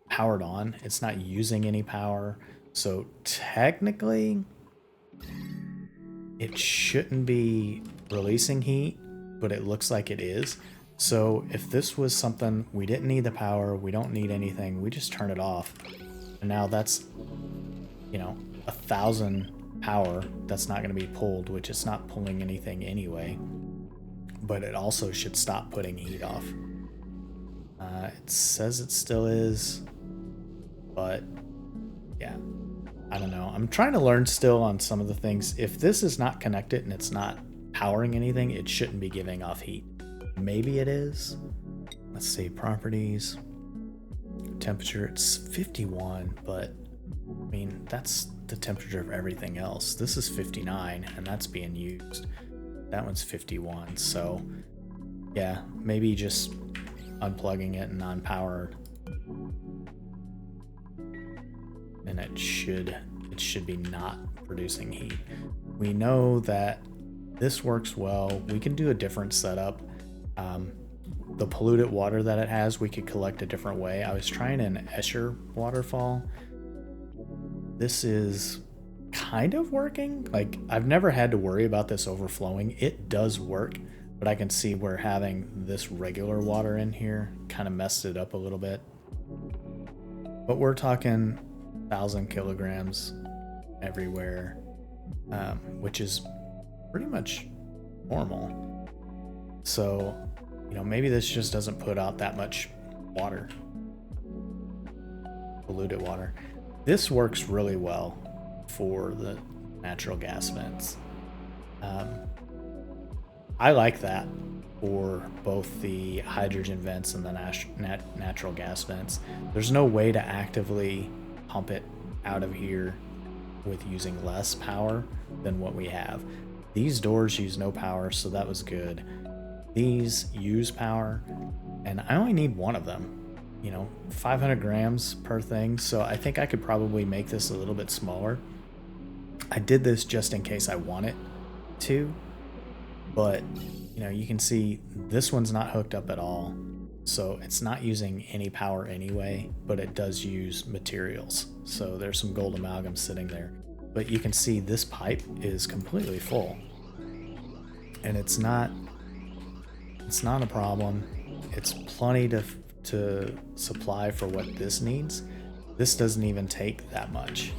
powered on. It's not using any power. So technically, it shouldn't be releasing heat, but it looks like it is. So if this was something we didn't need the power, we don't need anything, we just turn it off. And now that's, you know, 1,000 power that's not going to be pulled, which it's not pulling anything anyway. But it also should stop putting heat off. It says it still is, but yeah, I don't know. I'm trying to learn still on some of the things. If this is not connected and it's not powering anything, it shouldn't be giving off heat. Maybe it is. Let's see, properties, temperature, it's 51, but I mean, that's the temperature of everything else. This is 59 and that's being used. That one's 51, so yeah, maybe just unplugging it and non-powered, and it should be not producing heat. We know that this works well. We can do a different setup. The polluted water that it has, we could collect a different way. I was trying an Escher waterfall. this is kind of working. Like, I've never had to worry about this overflowing. It does work, but I can see where having this regular water in here kind of messed it up a little bit. But we're talking 1,000 kilograms everywhere, which is pretty much normal. So, you know, maybe this just doesn't put out that much water, polluted water. This works really well for the natural gas vents. I like that for both the hydrogen vents and the natural gas vents. There's no way to actively pump it out of here with using less power than what we have. These doors use no power, so that was good. These use power, and I only need one of them. You know, 500 grams per thing, so I think I could probably make this a little bit smaller. I did this just in case I want it to, but you know, you can see this one's not hooked up at all, so it's not using any power anyway, but it does use materials. So there's some gold amalgam sitting there, but you can see this pipe is completely full, and it's not a problem. It's plenty to supply for what this needs. This doesn't even take that much.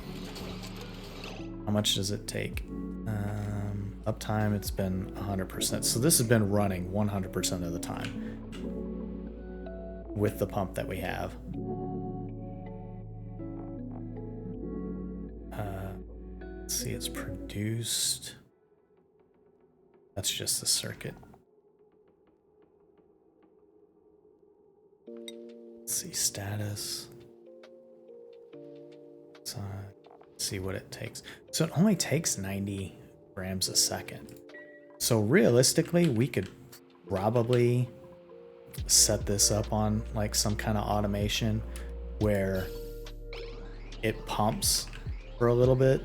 How much does it take? Uptime, it's been 100%. So this has been running 100% of the time with the pump that we have. Let's see, it's produced. That's just the circuit. Let's see, status. So, see what it takes. So it only takes 90 grams a second. So realistically, we could probably set this up on like some kind of automation where it pumps for a little bit,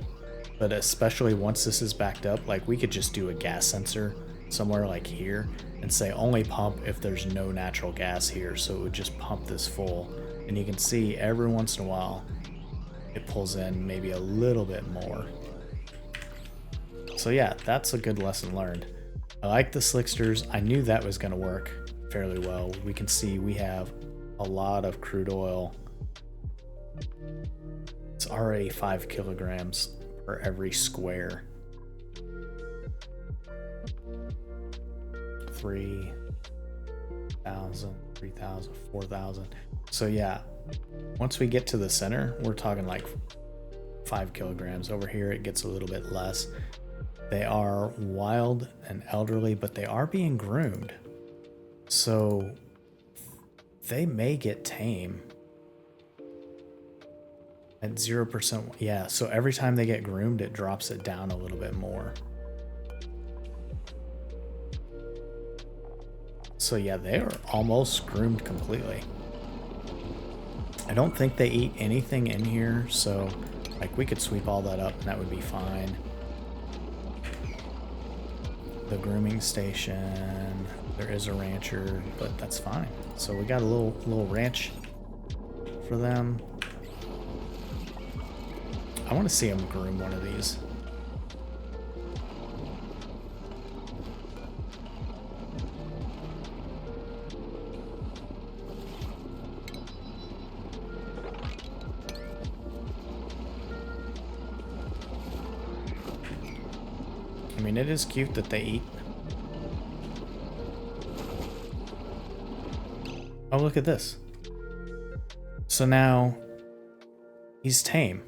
but especially once this is backed up, like we could just do a gas sensor somewhere like here and say only pump if there's no natural gas here, so it would just pump this full. And you can see every once in a while it pulls in maybe a little bit more. So yeah, that's a good lesson learned. I like the slicksters. I knew that was going to work fairly well. We can see we have a lot of crude oil. It's already 5 kilograms per every square. 3,000, 3,000, 4,000. So yeah, once we get to the center, we're talking like 5 kilograms. Over here, it gets a little bit less. They are wild and elderly, but they are being groomed. So they may get tame at 0%. Yeah, so every time they get groomed, it drops it down a little bit more. So yeah, they are almost groomed completely. I don't think they eat anything in here, so like we could sweep all that up and that would be fine. The grooming station, there is a rancher, but that's fine. So we got a little ranch for them. I want to see them groom one of these. I mean, it is cute that they eat. Oh, look at this. So now he's tame.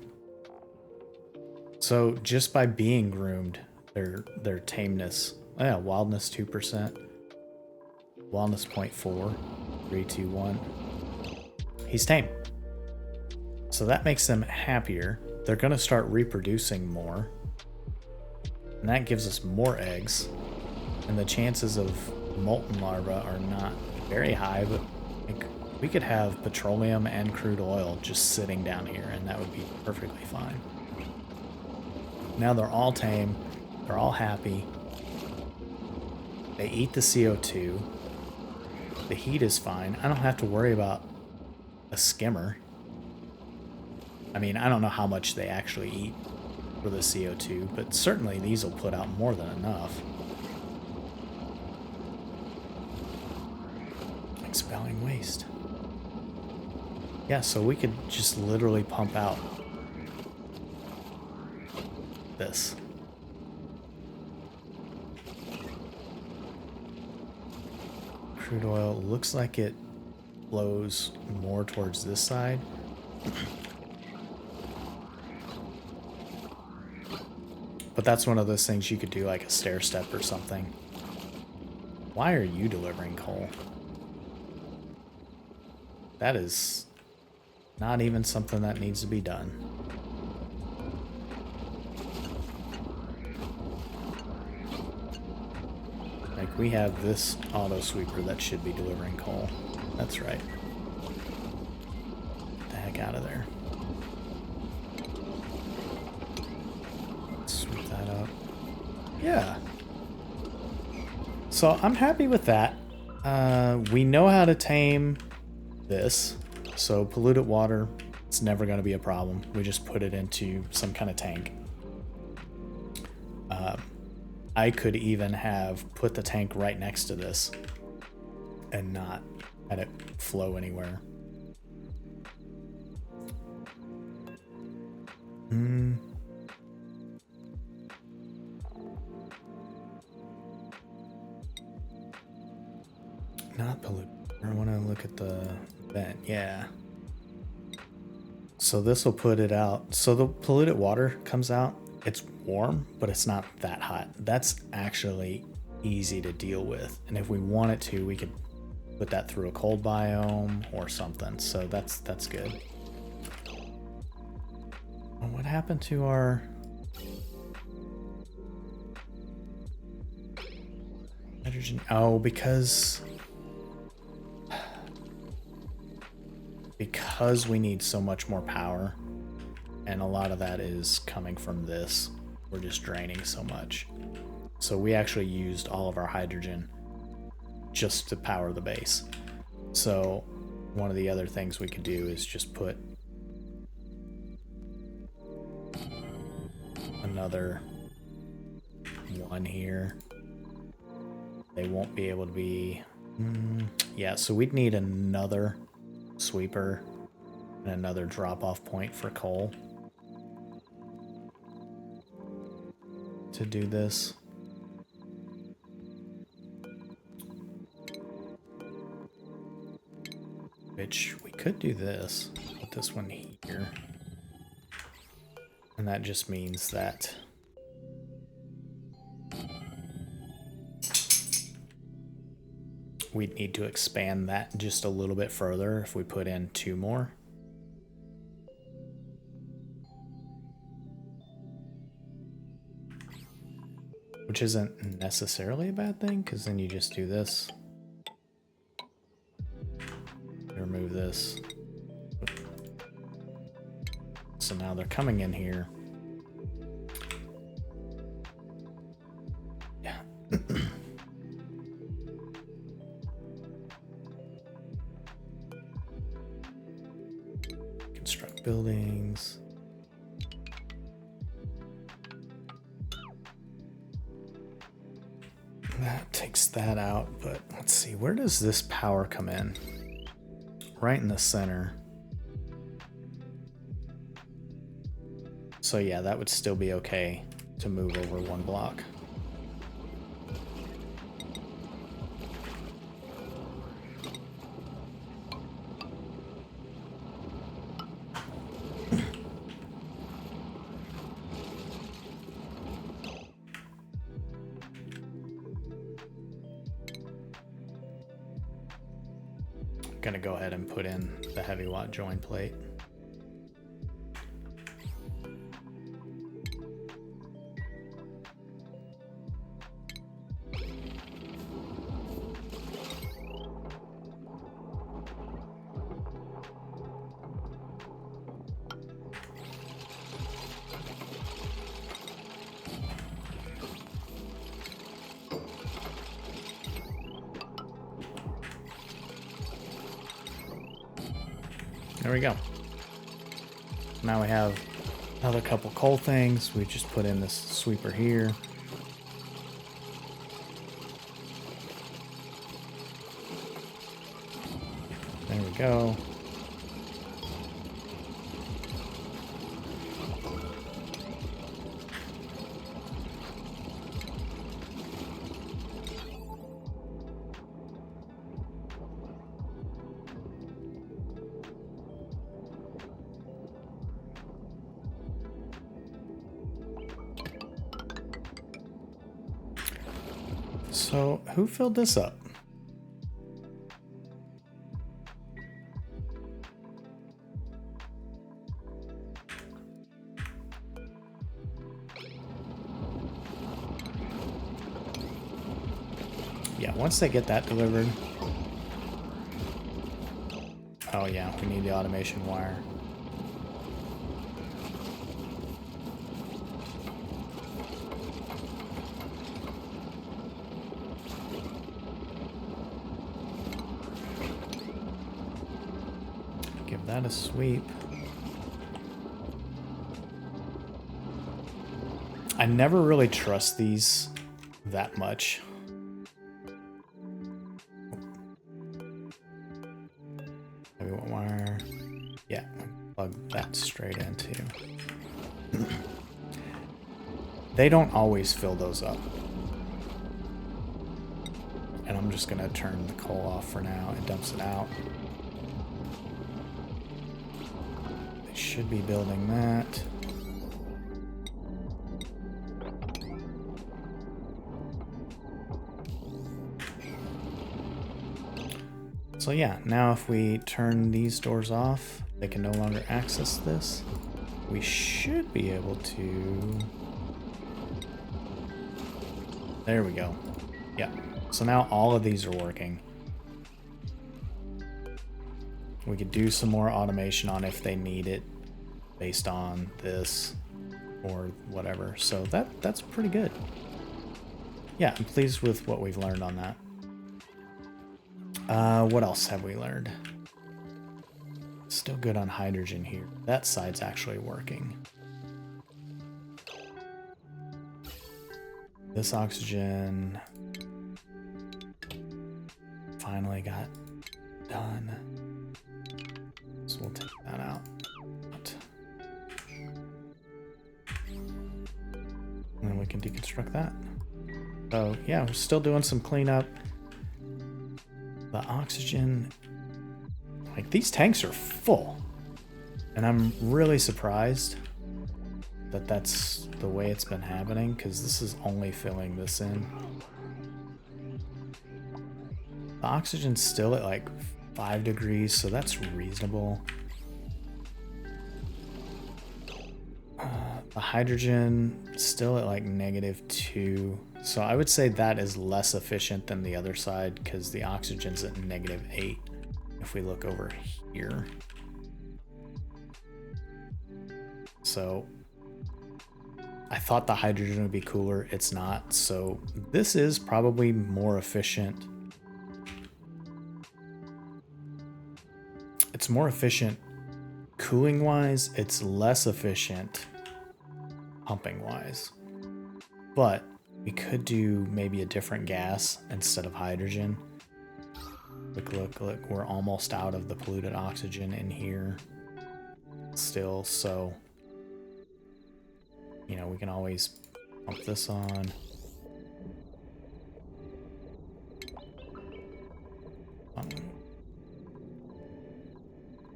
So just by being groomed, their tameness. Oh yeah, wildness 2%. Wildness 0.4. 3, 2, 1. He's tame. So that makes them happier. They're gonna start reproducing more. And that gives us more eggs, and the chances of molten larvae are not very high, but like, we could have petroleum and crude oil just sitting down here, and that would be perfectly fine. Now they're all tame, they're all happy, they eat the CO2, the heat is fine. I don't have to worry about a skimmer. I mean, I don't know how much they actually eat for the CO2, but certainly these will put out more than enough. Expelling waste. Yeah, so we could just literally pump out this. Crude oil looks like it flows more towards this side. But that's one of those things you could do like a stair step or something. Why are you delivering coal? That is not even something that needs to be done. Like, we have this auto sweeper that should be delivering coal. That's right. Get the heck out of there. Sweep that up. Yeah. So I'm happy with that. We know how to tame this. So polluted water, it's never going to be a problem. We just put it into some kind of tank. I could even have put the tank right next to this and not had it flow anywhere. Not polluted. I want to look at the vent. Yeah. So this will put it out. So the polluted water comes out. It's warm, but it's not that hot. That's actually easy to deal with. And if we wanted to, we could put that through a cold biome or something. So that's good. Well, what happened to our hydrogen? Oh, because we need so much more power. And a lot of that is coming from this. We're just draining so much. So we actually used all of our hydrogen just to power the base. So one of the other things we could do is just put another one here. They won't be able to be... yeah, so we'd need another sweeper and another drop-off point for coal to do this. Which we could do this, put this one here. And that just means that we'd need to expand that just a little bit further if we put in 2 more. Which isn't necessarily a bad thing, because then you just do this. Remove this. So now they're coming in here. Yeah. Construct buildings. That takes that out, but let's see, where does this power come in? Right in the center. So yeah, that would still be okay to move over 1 block. Gonna go ahead and put in the heavy watt join plate. There we go. So now we have another couple coal things. We just put in this sweeper here. There we go. So, who filled this up? Yeah, once they get that delivered. Oh yeah, we need the automation wire. Give that a sweep. I never really trust these that much. Maybe one wire. Yeah, plug that straight into. They don't always fill those up. And I'm just gonna turn the coal off for now. It dumps it out. They should be building that. So yeah, now if we turn these doors off, they can no longer access this. We should be able to... There we go. Yeah. So now all of these are working. We could do some more automation on if they need it based on this or whatever. So that's pretty good. Yeah, I'm pleased with what we've learned on that. What else have we learned? Still good on hydrogen here. That side's actually working. This oxygen finally got done. So we'll take that out. And then we can deconstruct that. So yeah, we're still doing some cleanup. The oxygen, like these tanks are full. And I'm really surprised that that's the way it's been happening, because this is only filling this in. The oxygen's still at like 5 degrees, so that's reasonable. The hydrogen still at like -2. So I would say that is less efficient than the other side, because the oxygen's at -8. If we look over here. So I thought the hydrogen would be cooler. It's not. So this is probably more efficient. It's more efficient cooling wise. It's less efficient pumping wise. But we could do maybe a different gas instead of hydrogen. Look, we're almost out of the polluted oxygen in here still, so you know, we can always pump this on.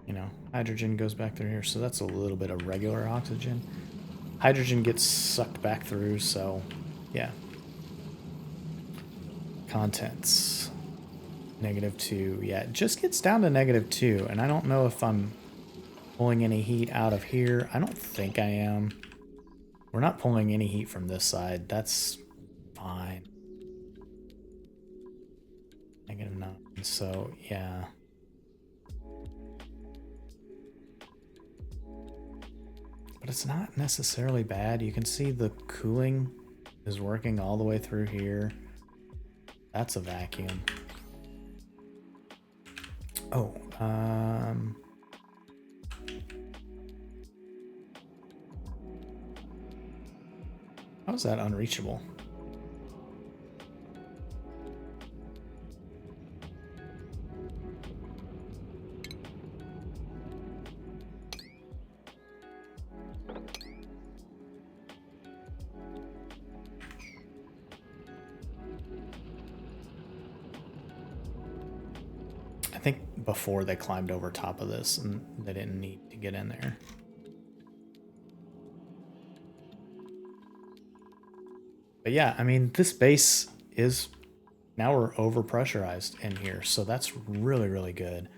You know, hydrogen goes back through here, so that's a little bit of regular oxygen. Hydrogen gets sucked back through, so yeah. Contents. -2. Yeah, it just gets down to -2, and I don't know if I'm pulling any heat out of here. I don't think I am. We're not pulling any heat from this side. That's fine. -9. So, yeah. But it's not necessarily bad. You can see the cooling is working all the way through here. That's a vacuum. Oh, How is that unreachable? I think before they climbed over top of this and they didn't need to get in there. But yeah, I mean, this base is, now we're over pressurized in here, so that's really, really good.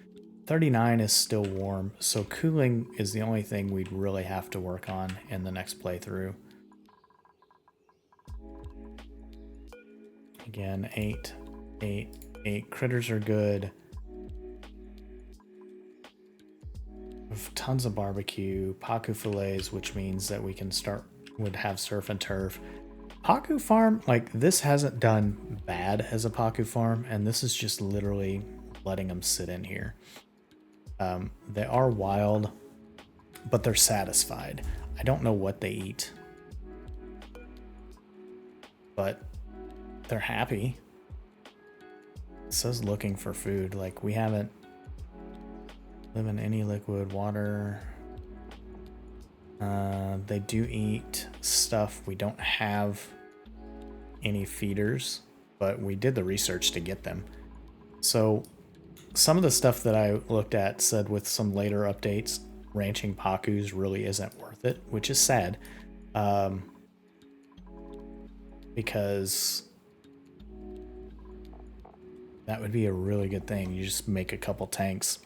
39 is still warm, so cooling is the only thing we'd really have to work on in the next playthrough. Again, 8, 8, 8. Critters are good. Tons of barbecue, Paku fillets, which means that we can would have surf and turf. Paku farm, like, this hasn't done bad as a Paku farm, and this is just literally letting them sit in here. They are wild, but they're satisfied. I don't know what they eat, but they're happy. It says looking for food. Like, we haven't live in any liquid water. They do eat stuff. We don't have any feeders, but we did the research to get them. So some of the stuff that I looked at said with some later updates, ranching Pakus really isn't worth it, which is sad. Because that would be a really good thing. You just make a couple tanks.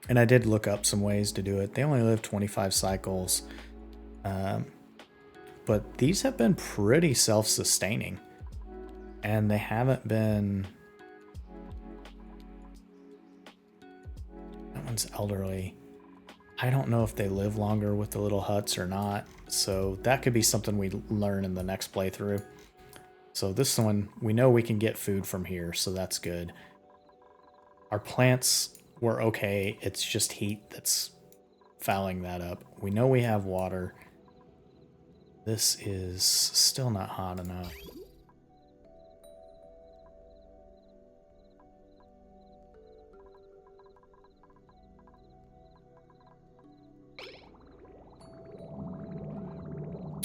And I did look up some ways to do it. They only live 25 cycles. But these have been pretty self-sustaining. And they haven't been... That one's elderly. I don't know if they live longer with the little huts or not. So that could be something we learn in the next playthrough. So this one, we know we can get food from here, so that's good. Our plants were okay. It's just heat that's fouling that up. We know we have water. This is still not hot enough.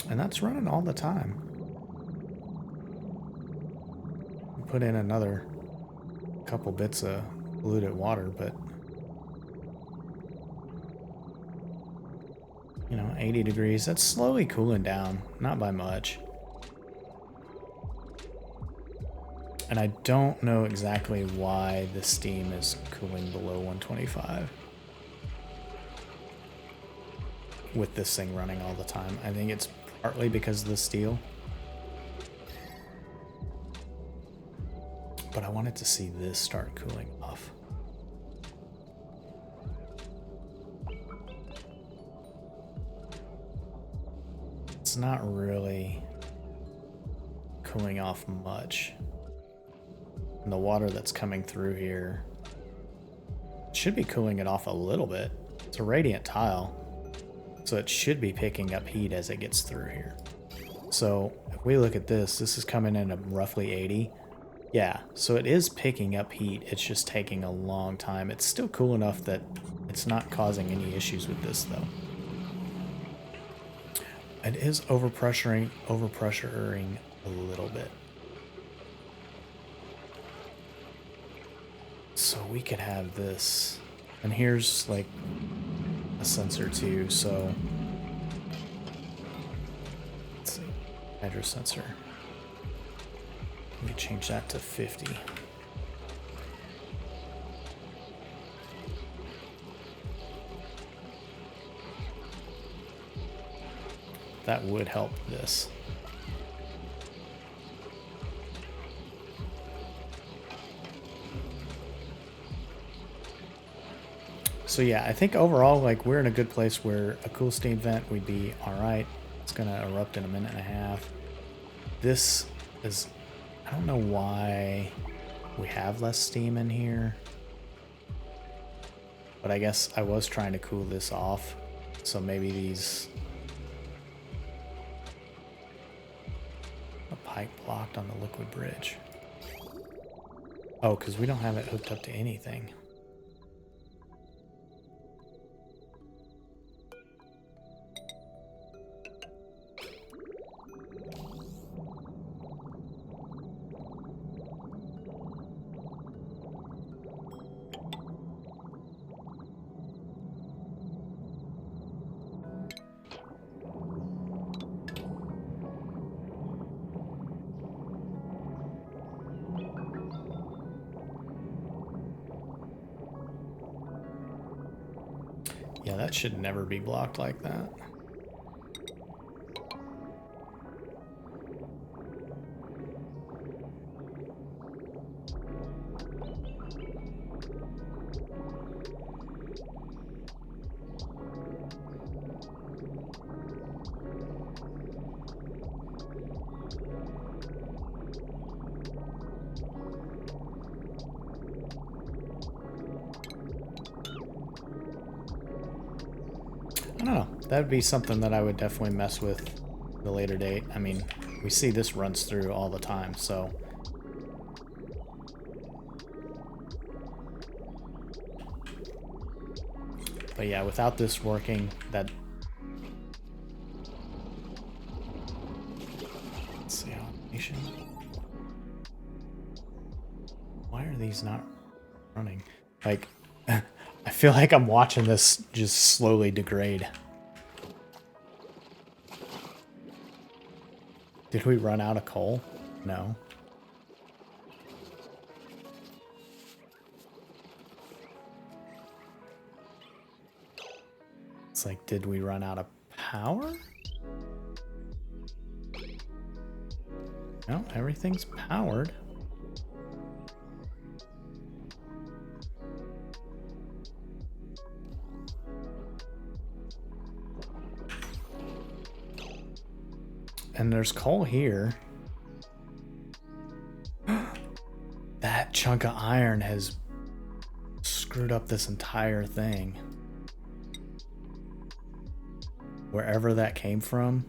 And that's running all the time. Put in another couple bits of polluted water, but you know, 80 degrees, that's slowly cooling down, not by much. And I don't know exactly why the steam is cooling below 125 with this thing running all the time. I think it's partly because of the steel. But I wanted to see this start cooling off. It's not really cooling off much. And the water that's coming through here should be cooling it off a little bit. It's a radiant tile, so it should be picking up heat as it gets through here. So if we look at this, this is coming in at roughly 80. Yeah, so it is picking up heat. It's just taking a long time. It's still cool enough that it's not causing any issues with this, though. It is overpressuring a little bit. So we could have this. And here's like a sensor too, so let's see. Hydro sensor. Let me change that to 50. That would help this. So yeah, I think overall, like, we're in a good place where a cool steam vent, we'd be all right. It's gonna erupt in a minute and a half. This is, I don't know why we have less steam in here, but I guess I was trying to cool this off. So maybe these pipe blocked on the liquid bridge? Oh, because we don't have it hooked up to anything. Yeah, that should never be blocked like that. I don't know. That would be something that I would definitely mess with at a later date. I mean, we see this runs through all the time, so. But yeah, without this working, that. Let's see, automation. Why are these not running? Like, I feel like I'm watching this just slowly degrade. Did we run out of coal? No. It's like, did we run out of power? No, everything's powered. And there's coal here. That chunk of iron has screwed up this entire thing. Wherever that came from.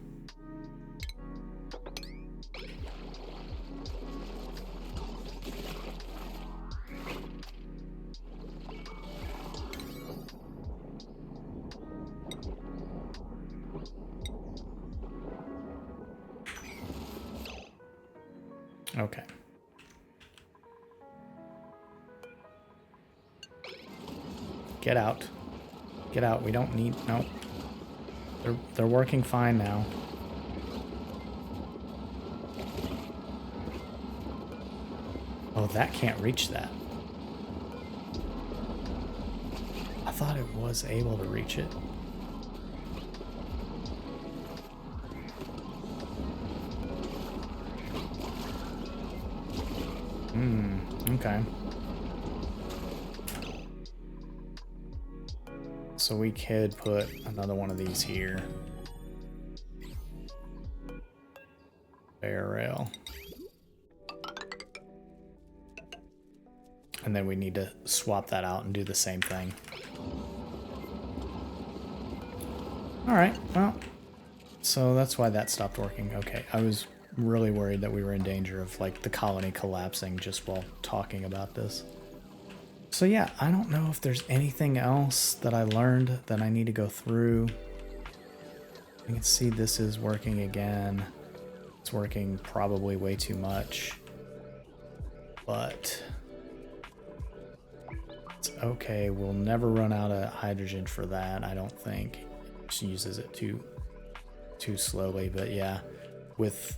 Okay. Get out. Get out. We don't need... No. They're working fine now. Oh, that can't reach that. I thought it was able to reach it. Okay. So we could put another one of these here. Barrel. And then we need to swap that out and do the same thing. Alright, well, so that's why that stopped working. Okay, I was really worried that we were in danger of like the colony collapsing just while talking about this. So yeah, I don't know if there's anything else that I learned that I need to go through. You can see this is working again. It's working probably way too much. But it's okay. We'll never run out of hydrogen for that, I don't think. It just uses it too slowly. But yeah, with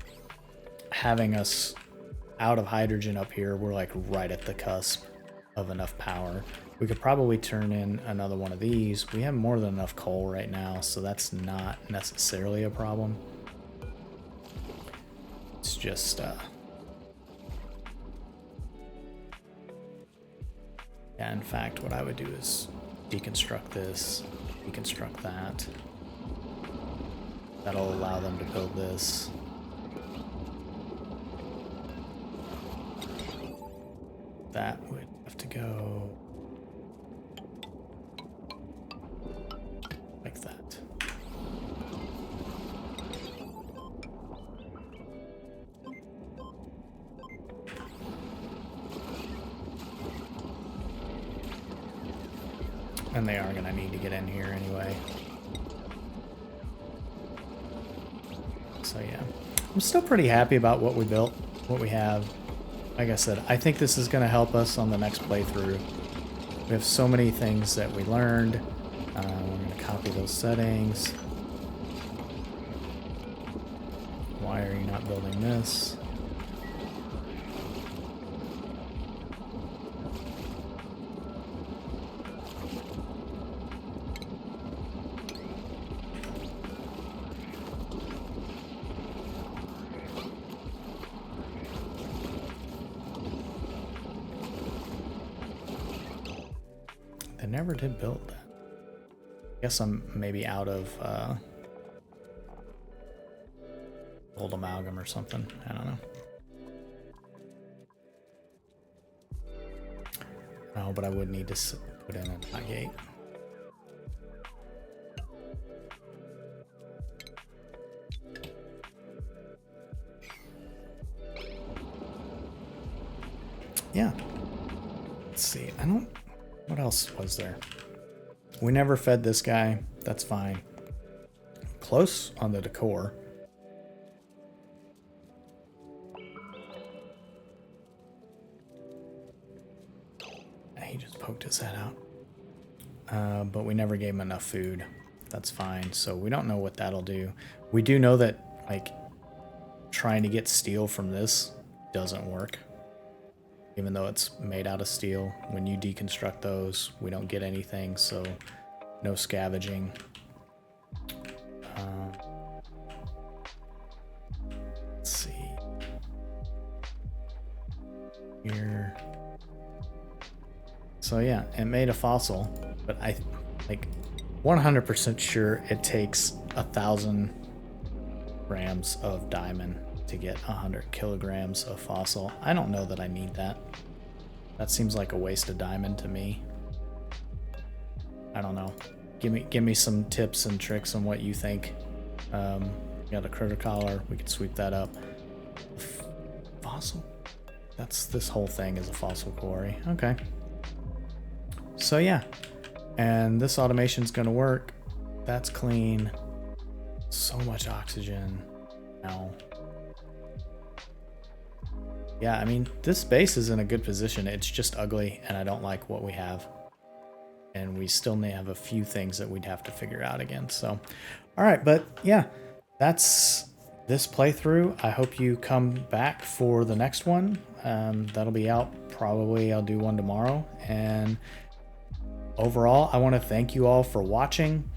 having us out of hydrogen up here, we're like right at the cusp of enough power. We could probably turn in another one of these. We have more than enough coal right now, so that's not necessarily a problem. It's just yeah, in fact, what I would do is deconstruct this, deconstruct that. That'll allow them to build this. That would have to go like that. And they are going to need to get in here anyway. So yeah, I'm still pretty happy about what we built, what we have. Like I said, I think this is going to help us on the next playthrough. We have so many things that we learned. We're going to copy those settings. Why are you not building this? They never did build that. Guess I'm maybe out of old amalgam or something. I don't know. No, but I would need to put in a dot gate. Yeah. Let's see. I don't... What else was there? We never fed this guy. That's fine. Close on the decor. He just poked his head out. But we never gave him enough food. That's fine. So we don't know what that'll do. We do know that, like, trying to get steel from this doesn't work. Even though it's made out of steel, when you deconstruct those, we don't get anything, so no scavenging. Let's see. Here. So yeah, it made a fossil, but I like 100% sure it takes 1,000 grams of diamond to get 100 kilograms of fossil. I don't know that I need that. That seems like a waste of diamond to me. I don't know. Give me some tips and tricks on what you think. Got a critter collar. We could sweep that up. Fossil? This whole thing is a fossil quarry. Okay. So yeah. And this automation's gonna work. That's clean. So much oxygen. Now. Yeah, I mean, this base is in a good position. It's just ugly, and I don't like what we have. And we still may have a few things that we'd have to figure out again. So, all right, but yeah, that's this playthrough. I hope you come back for the next one. That'll be out probably. I'll do one tomorrow. And overall, I want to thank you all for watching.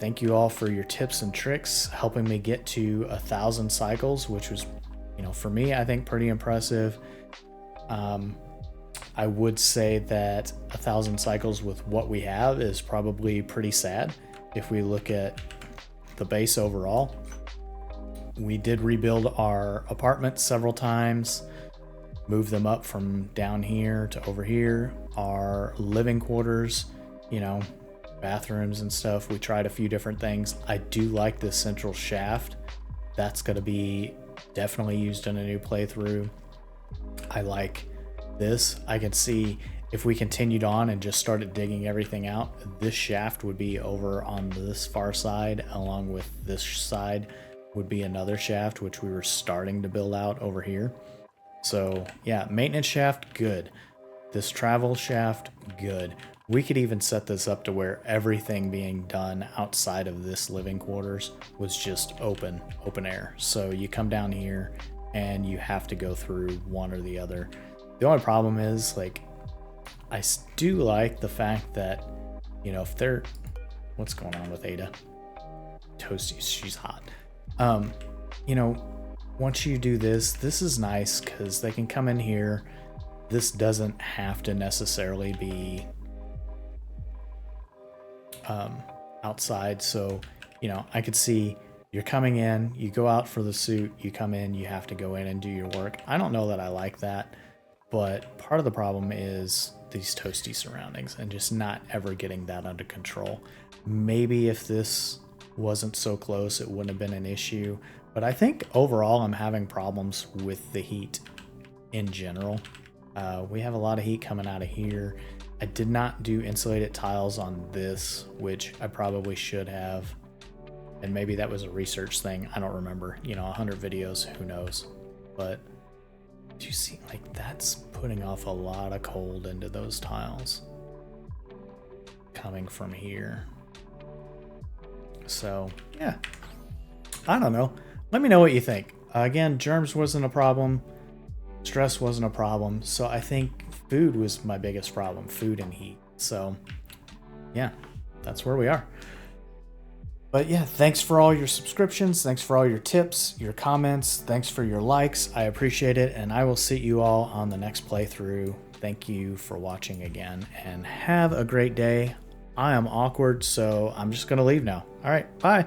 Thank you all for your tips and tricks, helping me get to 1,000 cycles, which was, you know, for me, I think pretty impressive. I would say that 1,000 cycles with what we have is probably pretty sad. If we look at the base overall, we did rebuild our apartments several times, move them up from down here to over here. Our living quarters, you know, bathrooms and stuff, we tried a few different things. I do like this central shaft. That's going to be definitely used in a new playthrough. I like this. I can see if we continued on and just started digging everything out, this shaft would be over on this far side, along with this side would be another shaft, which we were starting to build out over here. So yeah, maintenance shaft, good. This travel shaft, good. We could even set this up to where everything being done outside of this living quarters was just open air. So you come down here and you have to go through one or the other. The only problem is, like, I do like the fact that, you know, if they're, what's going on with Ada? Toasty, she's hot. You know, once you do this, this is nice because they can come in here. This doesn't have to necessarily be outside. So, you know, I could see you're coming in, you go out for the suit, you come in, you have to go in and do your work. I don't know that I like that, but part of the problem is these toasty surroundings and just not ever getting that under control. Maybe if this wasn't so close, it wouldn't have been an issue, but I think overall I'm having problems with the heat in general. We have a lot of heat coming out of here. I did not do insulated tiles on this, which I probably should have. And maybe that was a research thing. I don't remember. 100 videos, who knows? But do you see, like, that's putting off a lot of cold into those tiles coming from here. So, yeah. I don't know. Let me know what you think. Again, germs wasn't a problem. Stress wasn't a problem. So I think food was my biggest problem. Food and heat. So, yeah. That's where we are. But yeah, thanks for all your subscriptions. Thanks for all your tips, your comments. Thanks for your likes. I appreciate it. And I will see you all on the next playthrough. Thank you for watching again. And have a great day. I am awkward, so I'm just going to leave now. All right, bye.